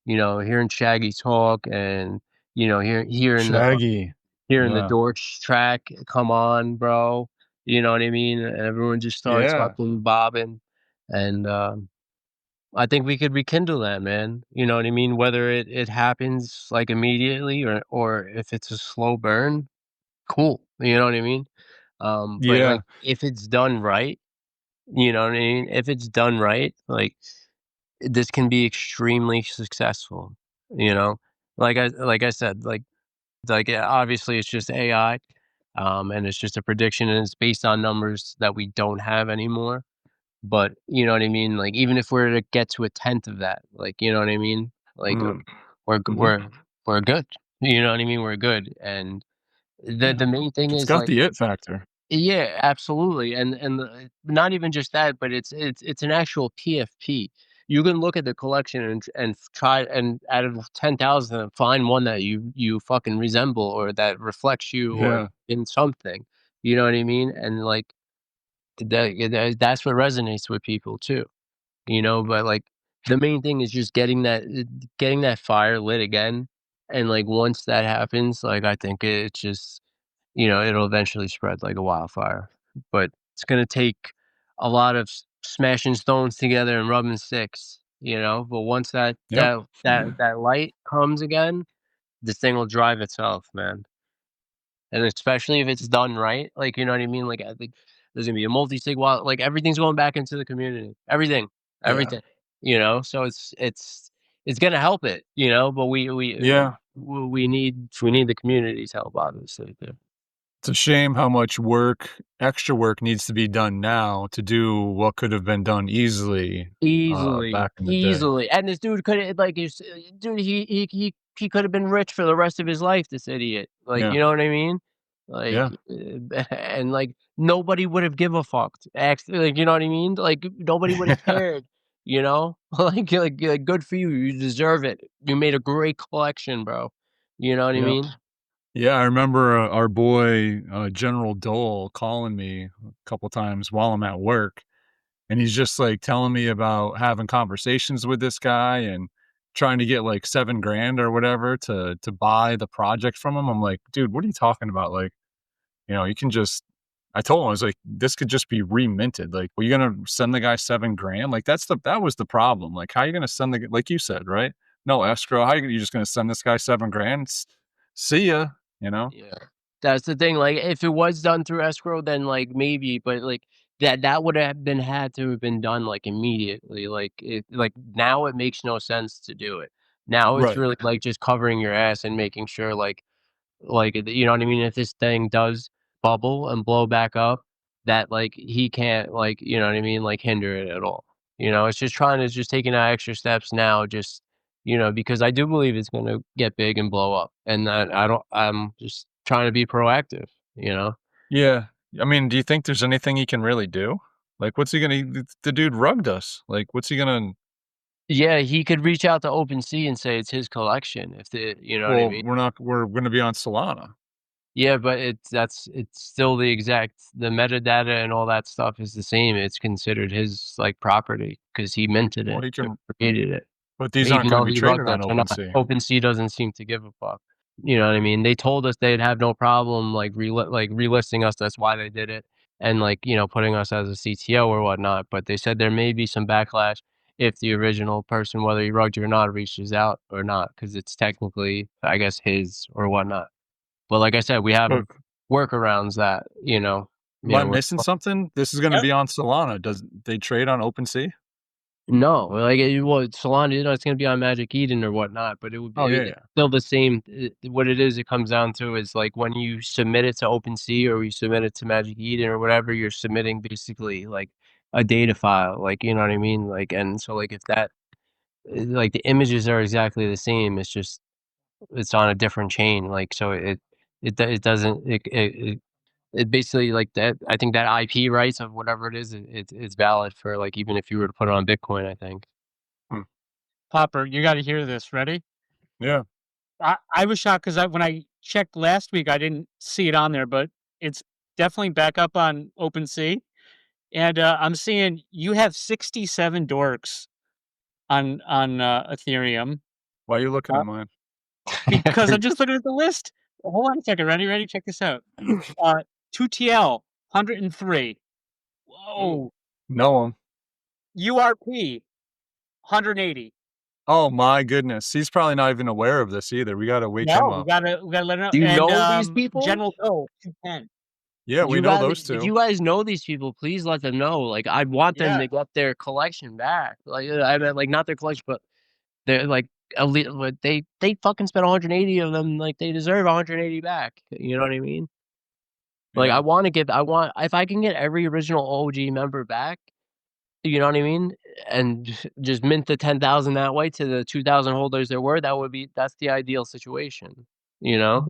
hearing Shaggy talk and, Shaggy. hearing the Yeah. Dorkz track come on, bro, you know what I mean? And everyone just starts Yeah. fucking bobbing, and, I think we could rekindle that, man, you know what I mean? Whether it happens, like, immediately or if it's a slow burn, cool, you know what I mean? But, Yeah. like, if it's done right, you know what I mean? If it's done right, like, this can be extremely successful, you know? Like I said, obviously, it's just AI, and it's just a prediction, and it's based on numbers that we don't have anymore, but, you know what I mean? Like, even if we're to get to a tenth of that, like, you know what I mean? Like, Mhm. we're Mhm. we're we're good, You know what I mean? We're good. And the main thing It's is got like, the it factor. yeah, absolutely. And not even just that, but it's an actual PFP. You can look at the collection and try and out of 10,000 find one that you fucking resemble or that reflects you or Yeah. in something. You know what I mean? And like that's what resonates with people too. But like the main thing is just getting that fire lit again. And like once that happens, like I think it's just it'll eventually spread like a wildfire. But it's gonna take a lot of smashing stones together and rubbing sticks. But once that Yep. that that that light comes again, this thing will drive itself, man. And especially if it's done right, like, you know what I mean? Like, I think there's gonna be a multi-sig wallet, like, everything's going back into the community. Everything, Yeah. everything. So it's gonna help it. But Yeah. we need the community's help, obviously, too. It's a shame how much extra work needs to be done now to do what could have been done easily, Easily, back in the day. easily, and this dude could like, dude, he could have been rich for the rest of his life, this idiot, like, Yeah. you know what I mean? Like, Yeah. and, like, nobody would have give a fuck, like, you know what I mean? Like, nobody would have cared, you know? Like, good for you, you deserve it. You made a great collection, bro. You know what I Yeah. mean? Yeah, I remember, our boy, General Dole calling me a couple times while I'm at work, and he's just, like, telling me about having conversations with this guy and trying to get, like, 7 grand or whatever to buy the project from him. I'm like, "Dude, what are you talking about?" Like, you can just I told him, I was like, "This could just be reminted." Like, "Were you gonna send the guy 7 grand?" Like, that was the problem. Like, how are you gonna send like you said, right? No escrow. How you just gonna send this guy 7 grand? See ya, you know? Yeah. That's the thing, like, if it was done through escrow, then, like, maybe, but, like, that would have been had to have been done, like, immediately, now it makes no sense to do it. Now it's Right. really, like, just covering your ass and making sure, you know what I mean? If this thing does bubble and blow back up, that, like, he can't, like, you know what I mean, like, hinder it at all. It's just taking out extra steps now, just, because I do believe it's gonna get big and blow up, and that I'm just trying to be proactive, you know? Yeah. I mean, do you think there's anything he can really do? Like, what's he gonna the dude rugged us. Like, what's he gonna Yeah, he could reach out to OpenSea and say it's his collection if you know what I well, mean? we're gonna be on Solana. Yeah, but it's still the metadata and all that stuff is the same. It's considered his, like, property because he minted Well, it he or can created it, but these aren't even gonna though be he traded rugged on us or not. OpenSea. OpenSea doesn't seem to give a fuck. You know what I mean? They told us they'd have no problem, like, relisting us, that's why they did it, and, like, putting us as a CTO or whatnot, but they said there may be some backlash if the original person, whether he rugged you or not, reaches out or not, because it's technically, I guess, his or whatnot. But like I said, we have Look, workarounds that, am I we're missing something? This is gonna Yep. be on Solana. Does they trade on OpenSea? no, like, Solana, it's gonna be on Magic Eden or whatnot, but it would be Oh, yeah, it's yeah. still the same. What it comes down to is, like, when you submit it to OpenSea or you submit it to Magic Eden or whatever, you're submitting basically, like, a data file, like, you know what I mean? Like, and so, like, if that like, the images are exactly the same, it's on a different chain, like, so it doesn't it basically, like, that I think that IP rights of whatever it is, it's valid for, like, even if you were to put it on Bitcoin, I think. Hmm. Popper, you got to hear this. Ready? Yeah. I was shocked because when I checked last week, I didn't see it on there, but it's definitely back up on OpenSea. And I'm seeing you have 67 dorks on Ethereum Why are you looking uh, at mine? because I'm just looking at the list. Hold on a second. Ready? Check this out. 2TL 103. Ooh. Whoa. Know him. URP 180. Oh my goodness. He's probably not even aware of this either. We gotta wake him No, up. we gotta let it know. Do you And know these people? General Toe 210. Yeah, we know those If 2. you guys know these people, please let them know, like, I want them Yeah. to get their collection back, like, I meant, like, not their collection, but they're, like, elite but they fucking spent 180 of them, like, they deserve 180 back, you know what I mean? Like, Yeah. I want if I can get every original OG member back, you know what I mean? And just mint the 10,000 that way to the 2,000 holders there were, that's the ideal situation. you know?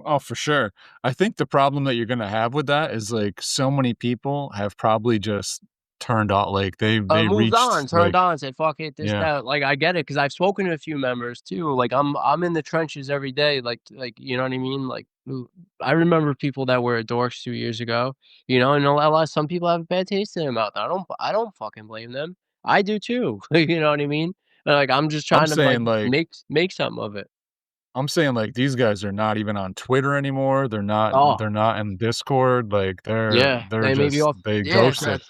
Oh, for sure. I think the problem that you're gonna have with that is, like, so many people have probably just turned out, like, they Moved on, reached, turned like on, said, "Fuck it, this, yeah. that." Like, I get it because 'cause I've spoken to a few members too. Like, I'm in the trenches every day, you know what I mean? Like, I remember people that were at Dorkz 2 years ago, you know, and a lot some people have a bad taste in their mouth. I don't fucking blame them. I do too, you know what I mean? Like, I'm just I'm trying to, like, saying, like make something of it. these guys are not even on Twitter anymore, Oh, they're not in Discord, like, yeah, they're they may be just off they yeah, ghosted.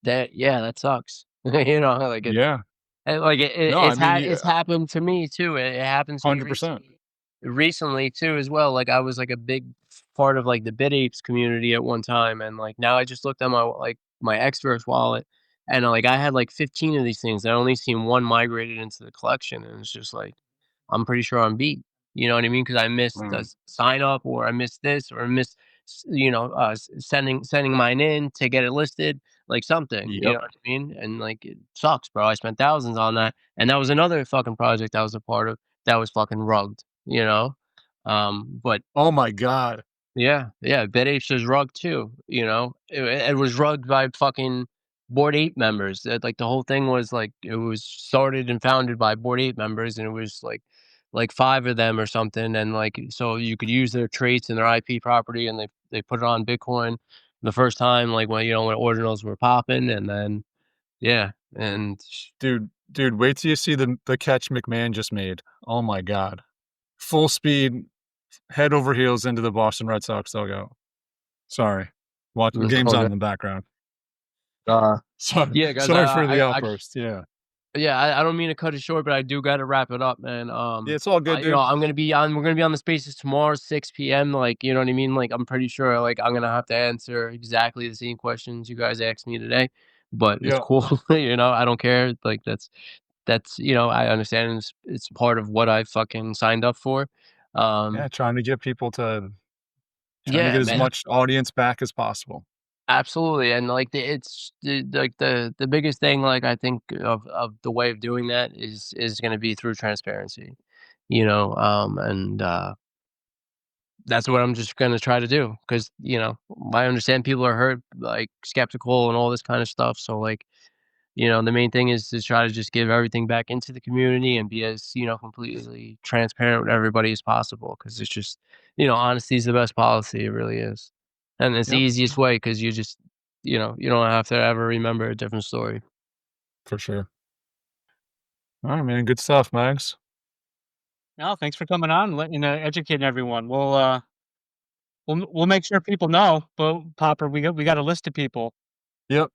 that sucks. You know, like, Yeah. and, like, No, I mean, it's yeah, happened to me too, it happens to me 100%. recently too as well. Like, I was, like, a big part of, like, the Bit Apes community at one time, and, like, now I just looked at my Xverse wallet, and, like, I had, like, 15 of these things. I only seen 1 migrated into the collection, and it's just like, I'm pretty sure I'm beat. You know what I mean? Because I missed the Mm. sign up, or I missed this, or I missed, sending mine in to get it listed, like something. You Yep. know what I mean? And like, it sucks, bro. I spent thousands on that, and that was another fucking project I was a part of that was fucking rugged. You know, but Oh my god. yeah, yeah, BitApes was rugged too, you know? It was rugged by fucking Bored Ape members. That, like, the whole thing was, like, it was started and founded by Bored Ape members, and it was, like 5 of them or something, and, like, so you could use their traits and their IP property, and they put it on Bitcoin the first time, like, when ordinals were popping, and then yeah, and Dude, wait till you see the catch McMahon just made. Oh my god. Full speed, head over heels into the Boston Red Sox dugout. Sorry. Watch the game's on in the background. uh, Sorry yeah, guys, sorry for the I outburst, yeah. yeah, I don't mean to cut it short, but I do gotta wrap it up, man. Yeah, it's all good, dude. We're gonna be on the Spaces tomorrow, 6 p.m. Like, you know what I mean? Like, I'm pretty sure, like, I'm gonna have to answer exactly the same questions you guys asked me today, but it's Yeah. cool. You know, I don't care. Like, I understand it's part of what I fucking signed up for. Yeah, Um, trying to yeah, get as man. much audience back as possible. Absolutely, and, like, the biggest thing, like, I think of the way of doing that is gonna be through transparency, and, that's what I'm just gonna try to do, because I understand people are hurt, like, skeptical and all this kinda stuff, so, like, the main thing is to try to just give everything back into the community and be as, completely transparent with everybody as possible, because it's just, honesty is the best policy, it really is. And it's the Yep, easiest way, because you don't have to ever remember a different story. for sure. Alright, man, good stuff, Mags. No, thanks for coming on, letting educating everyone. We'll make sure people know. But Popper, we got a list of people. Yep,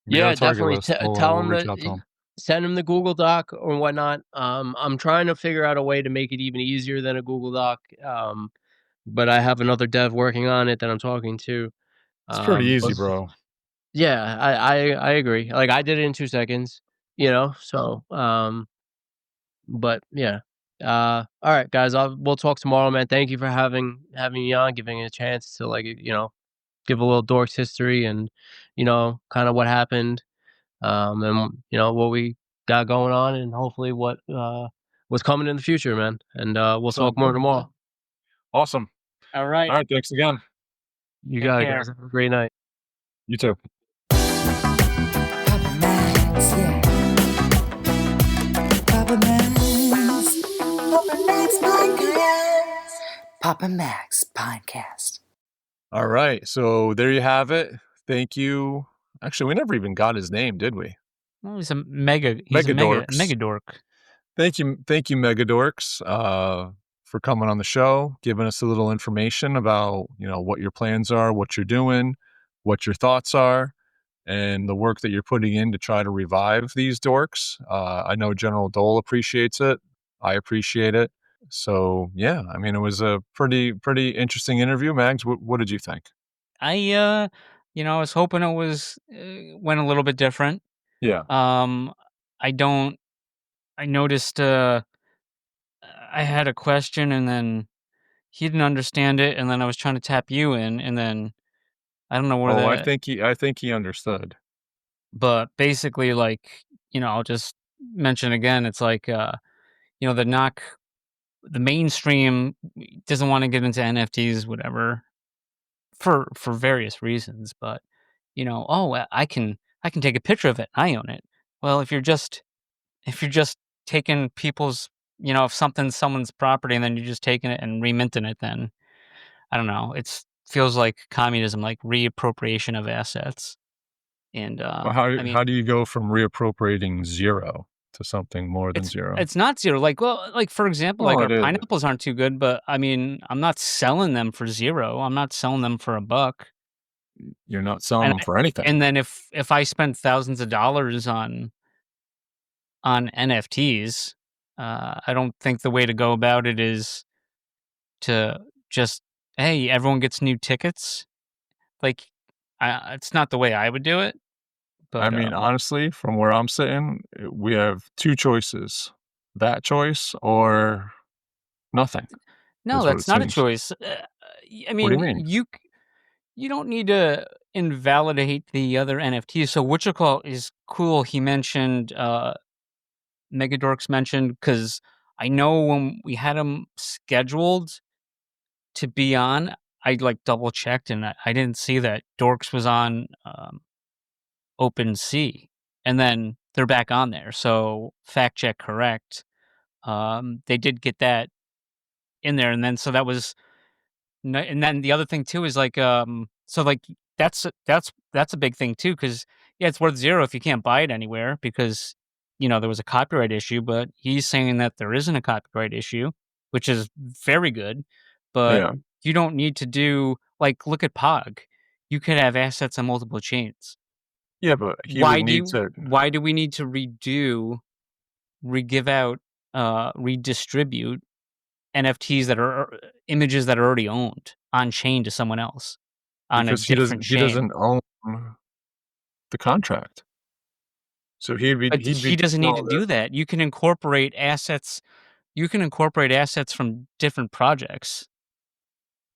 we got a Yeah, target definitely list. tell We'll them reach that, out to them. send them the Google Doc or whatnot. I'm trying to figure out a way to make it even easier than a Google Doc, but I have another dev working on it that I'm talking to. It's pretty But easy, bro. yeah, I agree. Like, I did it in 2 seconds, so, but yeah. Alright, guys, we'll talk tomorrow, man. Thank you for having me on, giving me a chance to, like, give a little Dork's history and, kinda what happened, and, what we got going on, and hopefully what's coming in the future, man. And, we'll talk Sounds more good. tomorrow. Awesome. All right. Alright, thanks again. You Take got it, care. guys. Have a great night. You too. Papa Max, yeah. Papa Max. Papa Max Podcast. Papa Max Podcast. Alright, so there you have it. Thank you. Actually, we never even got his name, did we? Well, he's a mega Dorkz. dork. Thank you, Megadorks, for coming on the show, giving us a little information about, what your plans are, what you're doing, what your thoughts are, and the work that you're putting in to try to revive these dorks. I know General Dole appreciates it. I appreciate it. So yeah, I mean, it was a pretty interesting interview. Mags, what did you think? I was hoping it was went a little bit different. Yeah. I don't. I noticed. I had a question, and then he didn't understand it, and then I was trying to tap you in, and then I don't know where Oh, the. I think he understood. But basically, like, I'll just mention again. It's like, the knock the mainstream doesn't want to get into NFTs, whatever, for various reasons. But I can take a picture of it. I own it. Well, if you're just taking people's, if something's someone's property and then you're just taking it and reminting it, then I don't know. It feels like communism, like reappropriation of assets. And Well, how do you go from reappropriating zero to something more than zero? It's not zero. Like, for example, like Well, our it is. pineapples aren't too good, but I mean, I'm not selling them for zero. I'm not selling them for $1. You're not selling them for anything. And then if I spend thousands of dollars on NFTs, I don't think the way to go about it is to just, hey, everyone gets new tickets. Like, it's not the way I would do it. But I mean, honestly, from where I'm sitting, we have two choices: that choice or nothing. no, that's not a choice. I mean, What do you mean? You don't need to invalidate the other NFTs. So Whatchacall is cool. He mentioned, Megadorkz mentioned, because I know when we had him scheduled to be on, I like double checked and I didn't see that Dorkz was on OpenSea, and then they're back on there. So fact check correct. They did get that in there, and then so that was. And then the other thing too is like, so like that's a big thing too, because yeah, it's worth zero if you can't buy it anywhere because there was a copyright issue. But he's saying that there isn't a copyright issue, which is very good. But Yeah. you don't need to do like look at POG. You could have assets on multiple chains. Yeah, but would need to. Why do we need to re-give out, redistribute NFTs that are images that are already owned on chain to someone else on Because a different chain? He doesn't own the contract, so he'd be. He doesn't need to do that. You can incorporate assets. You can incorporate assets from different projects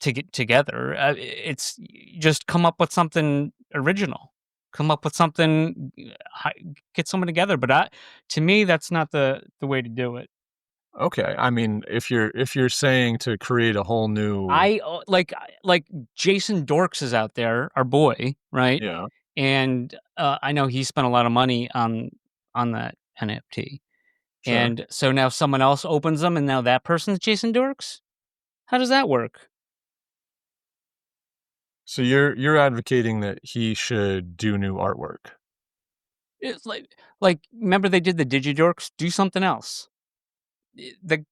to get together. It's just come up with something original. Come up with something. Get someone together. But to me, that's not the way to do it. Okay, I mean, if you're saying to create a whole new, like Jason Dorkz is out there, our boy, right? yeah, And I know he spent a lot of money on that NFT, sure. and so now someone else opens them, and now that person's Jason Dorkz. How does that work? So you're advocating that he should do new artwork. It's like remember they did the DigiDorks? Do something else.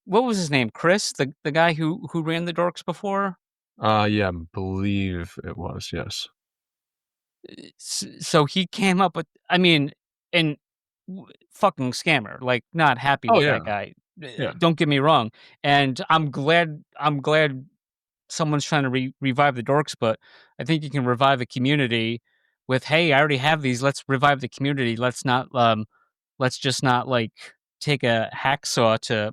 What was his name? Chris, the guy who ran the Dorks before. Yeah, I believe it was, yes. So he came up with, I mean, and fucking scammer, like not happy with that guy. Yeah. Don't get me wrong. And I'm glad someone's trying to revive the Dorks, but I think you can revive a community with, hey, I already have these. Let's revive the community. Let's just not like take a hacksaw to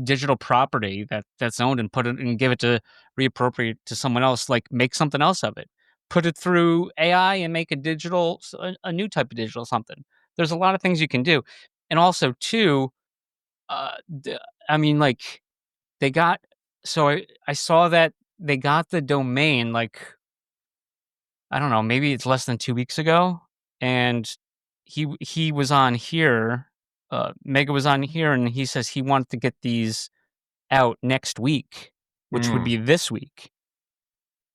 digital property that's owned and put it and give it to reappropriate to someone else. Like make something else of it. Put it through AI and make a new type of digital something. There's a lot of things you can do. And also too, I mean, like they got, so I saw that they got the domain, like, I don't know, maybe it's less than 2 weeks ago. And he was on here, Mega was on here, and he says he wanted to get these out next week, which would be this week.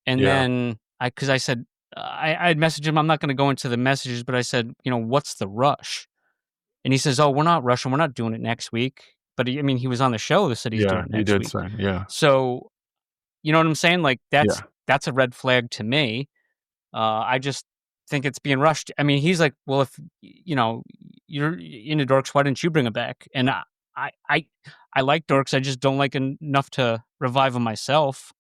And then because I said, I'd messaged him. I'm not going to go into the messages, but I said, what's the rush? And he says, oh, we're not rushing. We're not doing it next week. But he was on the show that said he's doing it next week. Say, yeah. So, you know what I'm saying? Like that's a red flag to me. I just think it's being rushed. I mean, he's like, well, if you're into Dorks, why didn't you bring it back? And I like Dorks. I just don't like enough to revive them myself.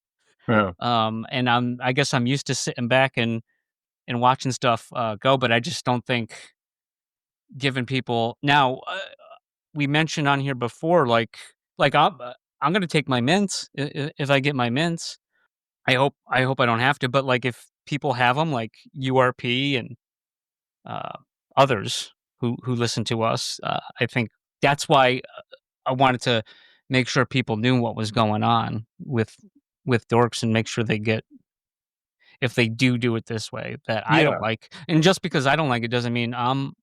Yeah. And I guess I'm used to sitting back and watching stuff go, but I just don't think giving people now. We mentioned on here before, like I'm going to take my mints if I get my mints. I hope I don't have to, but like if people have them, like URP and others who listen to us, I think that's why I wanted to make sure people knew what was going on with Dorkz and make sure they get, if they do it this way that I don't like. And just because I don't like it doesn't mean I'm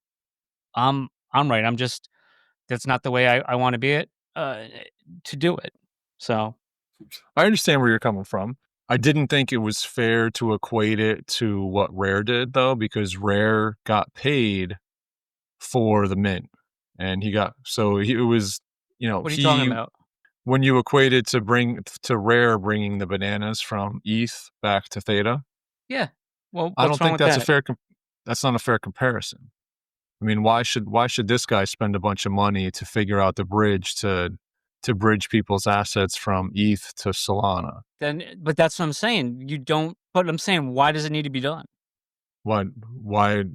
right. I'm just, that's not the way I want to be it to do it. So I understand where you're coming from. I didn't think it was fair to equate it to what Rare did, though, because Rare got paid for the mint, and it was, what are you talking about? when you equate it to Rare bringing the bananas from ETH back to Theta. Yeah. Well, I what's don't wrong think with that? that's not a fair comparison. I mean, why should this guy spend a bunch of money to figure out the bridge to bridge people's assets from ETH to Solana? But that's what I'm saying. You don't. But I'm saying, why does it need to be done? Why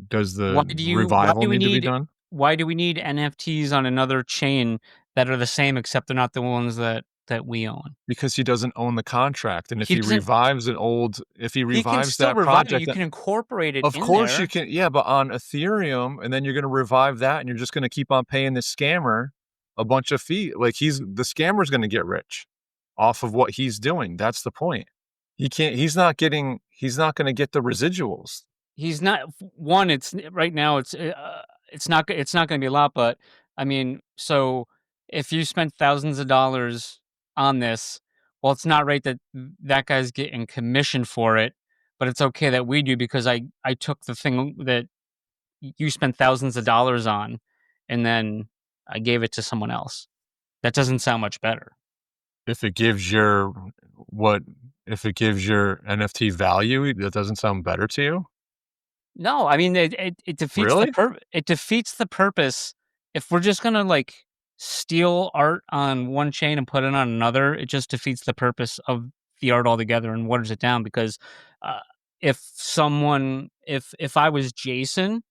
does the revival need to be done? Why do we need NFTs on another chain that are the same except they're not the ones that we own? Because he doesn't own the contract, and if he doesn't- revives He can still that revive it. project, You can incorporate it. of in course there. you can. Yeah, but on Ethereum, and then you're going to revive that, and you're just going to keep on paying this scammer a bunch of fee. Like the scammer's going to get rich off of what he's doing. That's the point. He's not going to get the residuals. He's not one. It's right now. It's not going to be a lot, but I mean, so if you spent thousands of dollars on this, well, it's not right that that guy's getting commission for it, but it's okay that we do because I took the thing that you spent thousands of dollars on, and then I gave it to someone else. That doesn't sound much better. If it gives your NFT value, that doesn't sound better to you? No, I mean it defeats it defeats the purpose. If we're just gonna like steal art on one chain and put it on another, it just defeats the purpose of the art altogether and waters it down. Because if I was Jason,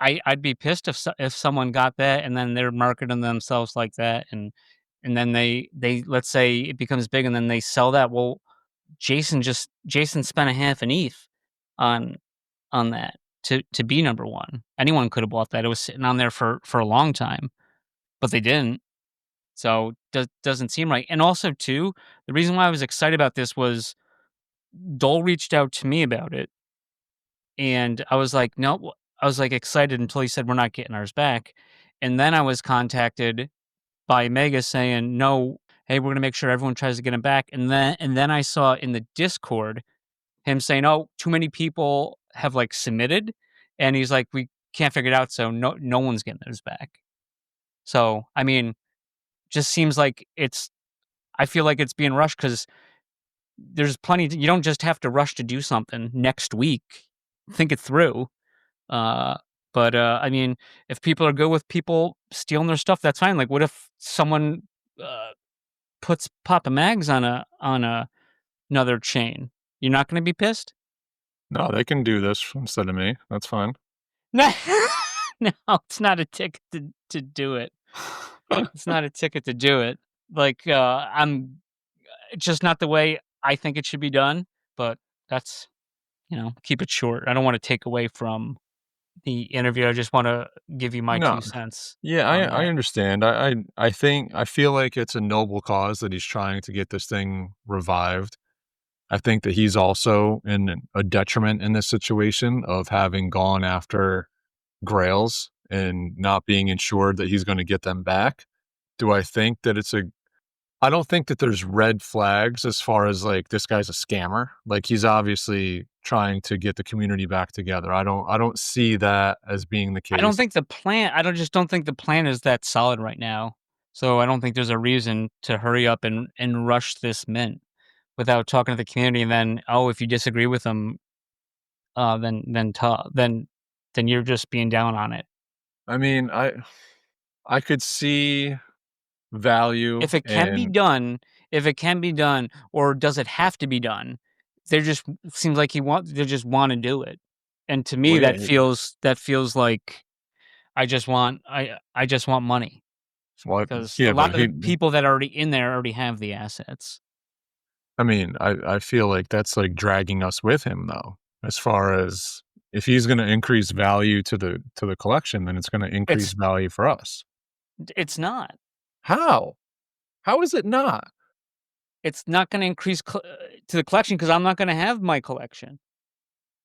I'd be pissed if someone got that and then they're marketing themselves like that, and then they let's say it becomes big and then they sell that. Well, Jason spent a half an ETH on that to be number one. Anyone could have bought that. It was sitting on there for a long time, but they didn't. So doesn't seem right. And also too, the reason why I was excited about this was Dole reached out to me about it, and I was like, no, I was like excited until he said we're not getting ours back, and then I was contacted by Mega saying no, hey, we're gonna make sure everyone tries to get them back, and then I saw in the Discord him saying, oh, too many people have like submitted, and he's like, we can't figure it out, so no one's getting theirs back. So I mean, just seems like I feel like it's being rushed because there's plenty. You don't just have to rush to do something next week. Think it through. But I mean, if people are good with people stealing their stuff, that's fine. Like, what if someone puts Papa Mags on another chain? You're not going to be pissed? No, they can do this instead of me. That's fine. No, it's not a ticket to do it. It's not a ticket to do it. Like, it's just not the way I think it should be done. But that's, keep it short. I don't want to take away from the interview. I just want to give you my 2 cents. Yeah, I understand. I feel like it's a noble cause that he's trying to get this thing revived. I think that he's also in a detriment in this situation of having gone after grails and not being ensured that he's going to get them back. Do I think that I don't think that there's red flags as far as like this guy's a scammer. Like he's obviously trying to get the community back together. I don't see that as being the case. I don't think the plan is that solid right now. So I don't think there's a reason to hurry up and rush this mint without talking to the community. And then, if you disagree with them, then you're just being down on it. I mean, I could see value if it can be done. If it can be done, or does it have to be done? There just seems like they just want to do it, and to me, that feels like I just want money. Because a lot of the people that are already in there already have the assets. I mean, I feel like that's like dragging us with him, though. As far as if he's going to increase value to the collection, then it's going to increase value for us. It's not. How? How is it not? It's not going to increase to the collection because I'm not going to have my collection.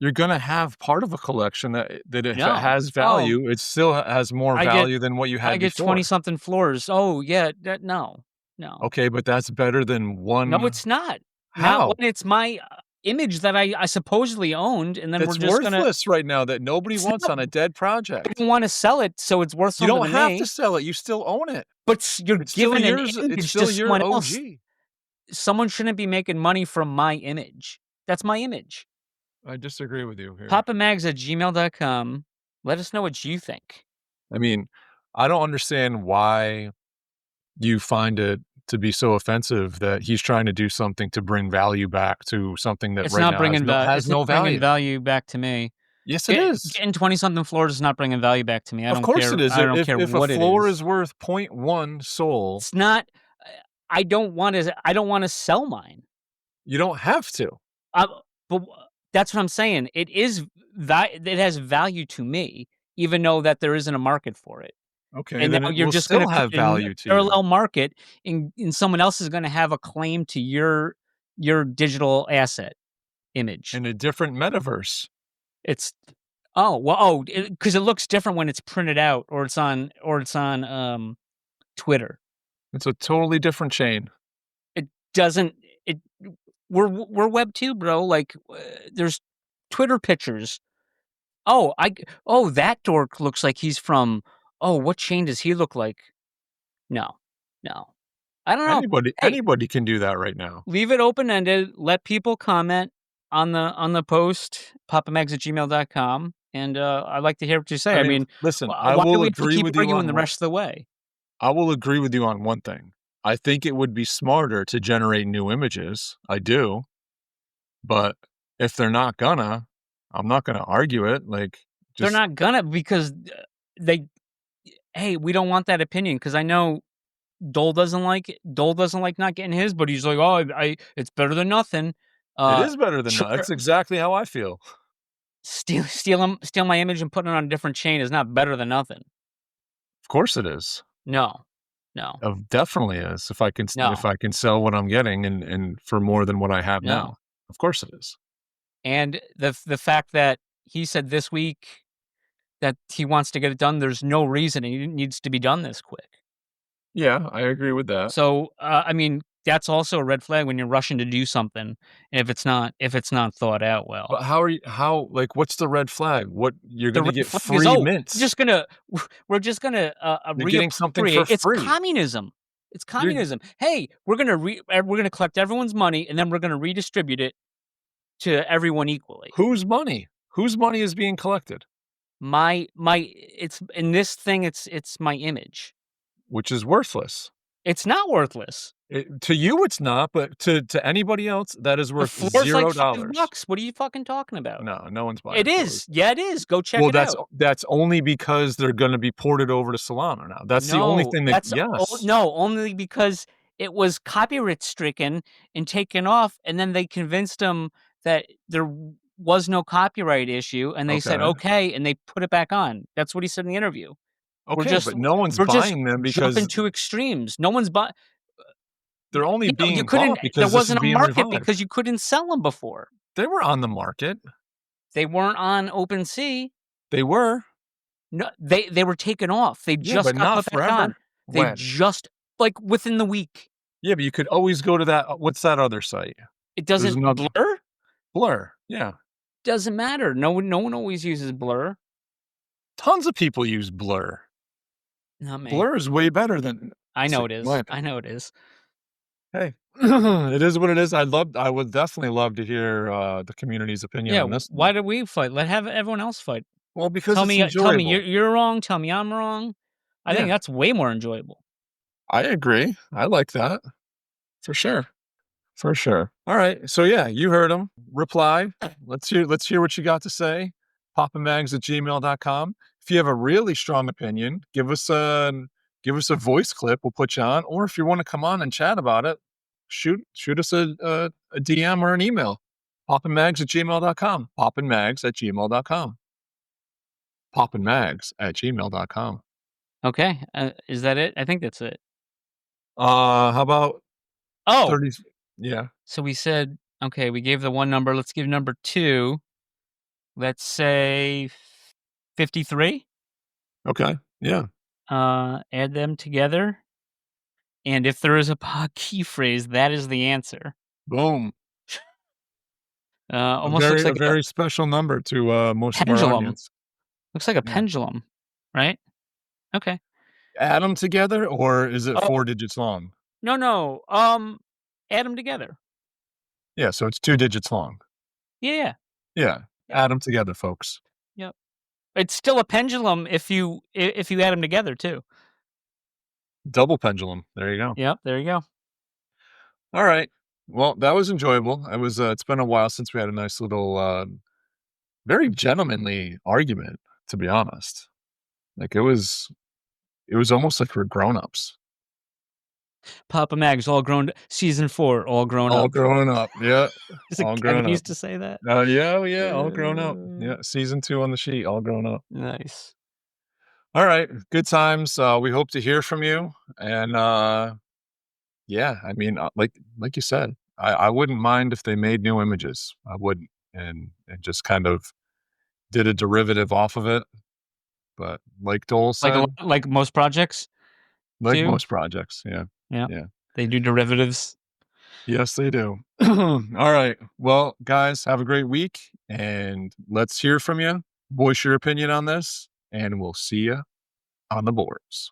You're gonna have part of a collection that if it No. has value, it still has more I value than what you had get before. 20-something floors. Oh, yeah. No. Okay, but that's better than one. No, it's not. How? Not when it's my image that I supposedly owned, and then It's we're just gonna. worthless right now that nobody It's wants not. on a dead I project. don't want to sell it, so it's worth You something don't to have me. to sell it. You still own it. But you're It's still giving an yours. It's image still to your someone OG. else. Someone shouldn't be making money from my image. That's my image. I disagree with you here. PapaMags@gmail.com. Let us know what you think. I mean, I don't understand why you find it to be so offensive that he's trying to do something to bring value back to something that It's right not now bringing has no bringing value. value back to me. Yes, it is. Getting 20-something floors is not bringing value back to me. I Of don't course care. it is. I don't care If what a it floor is. is worth 0.1 soul, It's not. I don't want to sell mine. you don't have to. But that's what I'm saying. It has value to me, even though that there isn't a market for it. Okay, And then now it you're will just going still to have value to you. parallel market, and someone else is going to have a claim to your digital asset image. In a different metaverse. It's because it looks different when it's printed out or it's on Twitter. It's a totally different chain. It doesn't. We're Web 2, bro. Like there's Twitter pictures. That dork looks like he's from. Oh, what chain does he look like? No. I don't know. Anybody can do that right now. Leave it open-ended. Let people comment on the post, papamags@gmail.com. And I'd like to hear what you say. I mean listen, why I do will we have to agree keep with you arguing on the rest of the way? I will agree with you on one thing. I think it would be smarter to generate new images. I do. But if they're not gonna, I'm not gonna argue it. Like, They're not gonna because we don't want that opinion because I know Dole doesn't like it. Dole doesn't like not getting his, but he's like, oh, it's better than nothing. It is better than that. That's exactly how I feel. Steal my image and put it on a different chain is not better than nothing. Of course it is. No. It definitely is. If I can sell what I'm getting and for more than what I have now. Of course it is. And the fact that he said this week that he wants to get it done, there's no reason it needs to be done this quick. Yeah, I agree with that. So, I mean, that's also a red flag when you're rushing to do something, and if it's not thought out well. But what's the red flag? What you're going to get free mints? We're just gonna you're getting something for free. It's communism. It's communism. Hey, we're gonna collect everyone's money, and then we're gonna redistribute it to everyone equally. Whose money? Whose money is being collected? It's in this thing. It's my image, which is worthless. It's not worthless. To you, it's not, but to anybody else, that is worth $0. Like $5. What are you fucking talking about? No one's buying it. It is. Yeah, it is. Go check it out. Well, that's only because they're going to be ported over to Solana now. That's the only thing that. Only because it was copyright stricken and taken off, and then they convinced them that there was no copyright issue, and they said okay, and they put it back on. That's what he said in the interview. Okay, but no one's buying them because jumping to extremes. No one's buying. They're only being bought because there wasn't a market revived. because you couldn't sell them before. They were on the market. They weren't on OpenSea. They were. No, they were taken off. They just got put back on. They just within the week. Yeah, but you could always go to that. What's that other site? It doesn't Blur. Blur. Yeah. Doesn't matter. No one always uses Blur. Tons of people use Blur. Not me. Blur is way better than. I know it is. I know it is. Hey, it is what it is. I would definitely love to hear the community's opinion on this. Why did we fight? Have everyone else fight. Well, because tell it's me enjoyable. You're wrong. Tell me I'm wrong. I think that's way more enjoyable. I agree. I like that. For sure. All right. So yeah, you heard him. Reply. Let's hear what you got to say. papamags@gmail.com. If you have a really strong opinion, give us a voice clip. We'll put you on. Or if you want to come on and chat about it, shoot us a DM or an email. papamags@gmail.com. papamags@gmail.com. papamags@gmail.com. Okay. Is that it? I think that's it. How about Oh, 30? Yeah. so we said, okay, we gave the one number. Let's give number 2. Let's say 53. Okay. Yeah. Add them together. And if there is a POG keyphrase, that is the answer. Boom. Almost looks A like a very special number to most of our pendulum. audience. Looks like a Yeah. pendulum, right? Okay. Add them together, or is it Oh. 4 digits long? No. Add them together. Yeah, so it's 2 digits long. Yeah. Yeah. Add them together, folks. Yep. It's still a pendulum if you add them together too. Double pendulum. There you go. Yep. There you go. All right. Well, that was enjoyable. I was. It's been a while since we had a nice little, very gentlemanly argument. To be honest, like it was almost like we're grown-ups. Papa Mag's all grown. Season 4, all grown All up. grown up. Yeah. Is it all Kevin grown up. used to say that? Yeah. All grown up. Yeah. Season 2 on the sheet. All grown up. Nice. All right. Good times. We hope to hear from you. And yeah, I mean, like you said, I wouldn't mind if they made new images. I wouldn't, and just kind of did a derivative off of it. But like Dole said, Like most projects. like too? most projects, yeah. They do derivatives. Yes, they do. All right. Well, guys, have a great week, and let's hear from you. Voice your opinion on this, and we'll see you on the boards.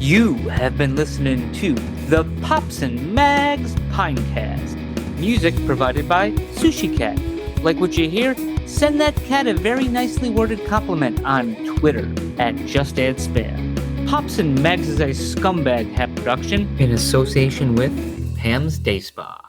You have been listening to the Pops and Mags Pinecast. Music provided by Sushi Cat. Like what you hear? Send that cat a very nicely worded compliment on Twitter at JustAddSpam. Pops and Mags is a Scumbag Hat production in association with Pam's Day Spa.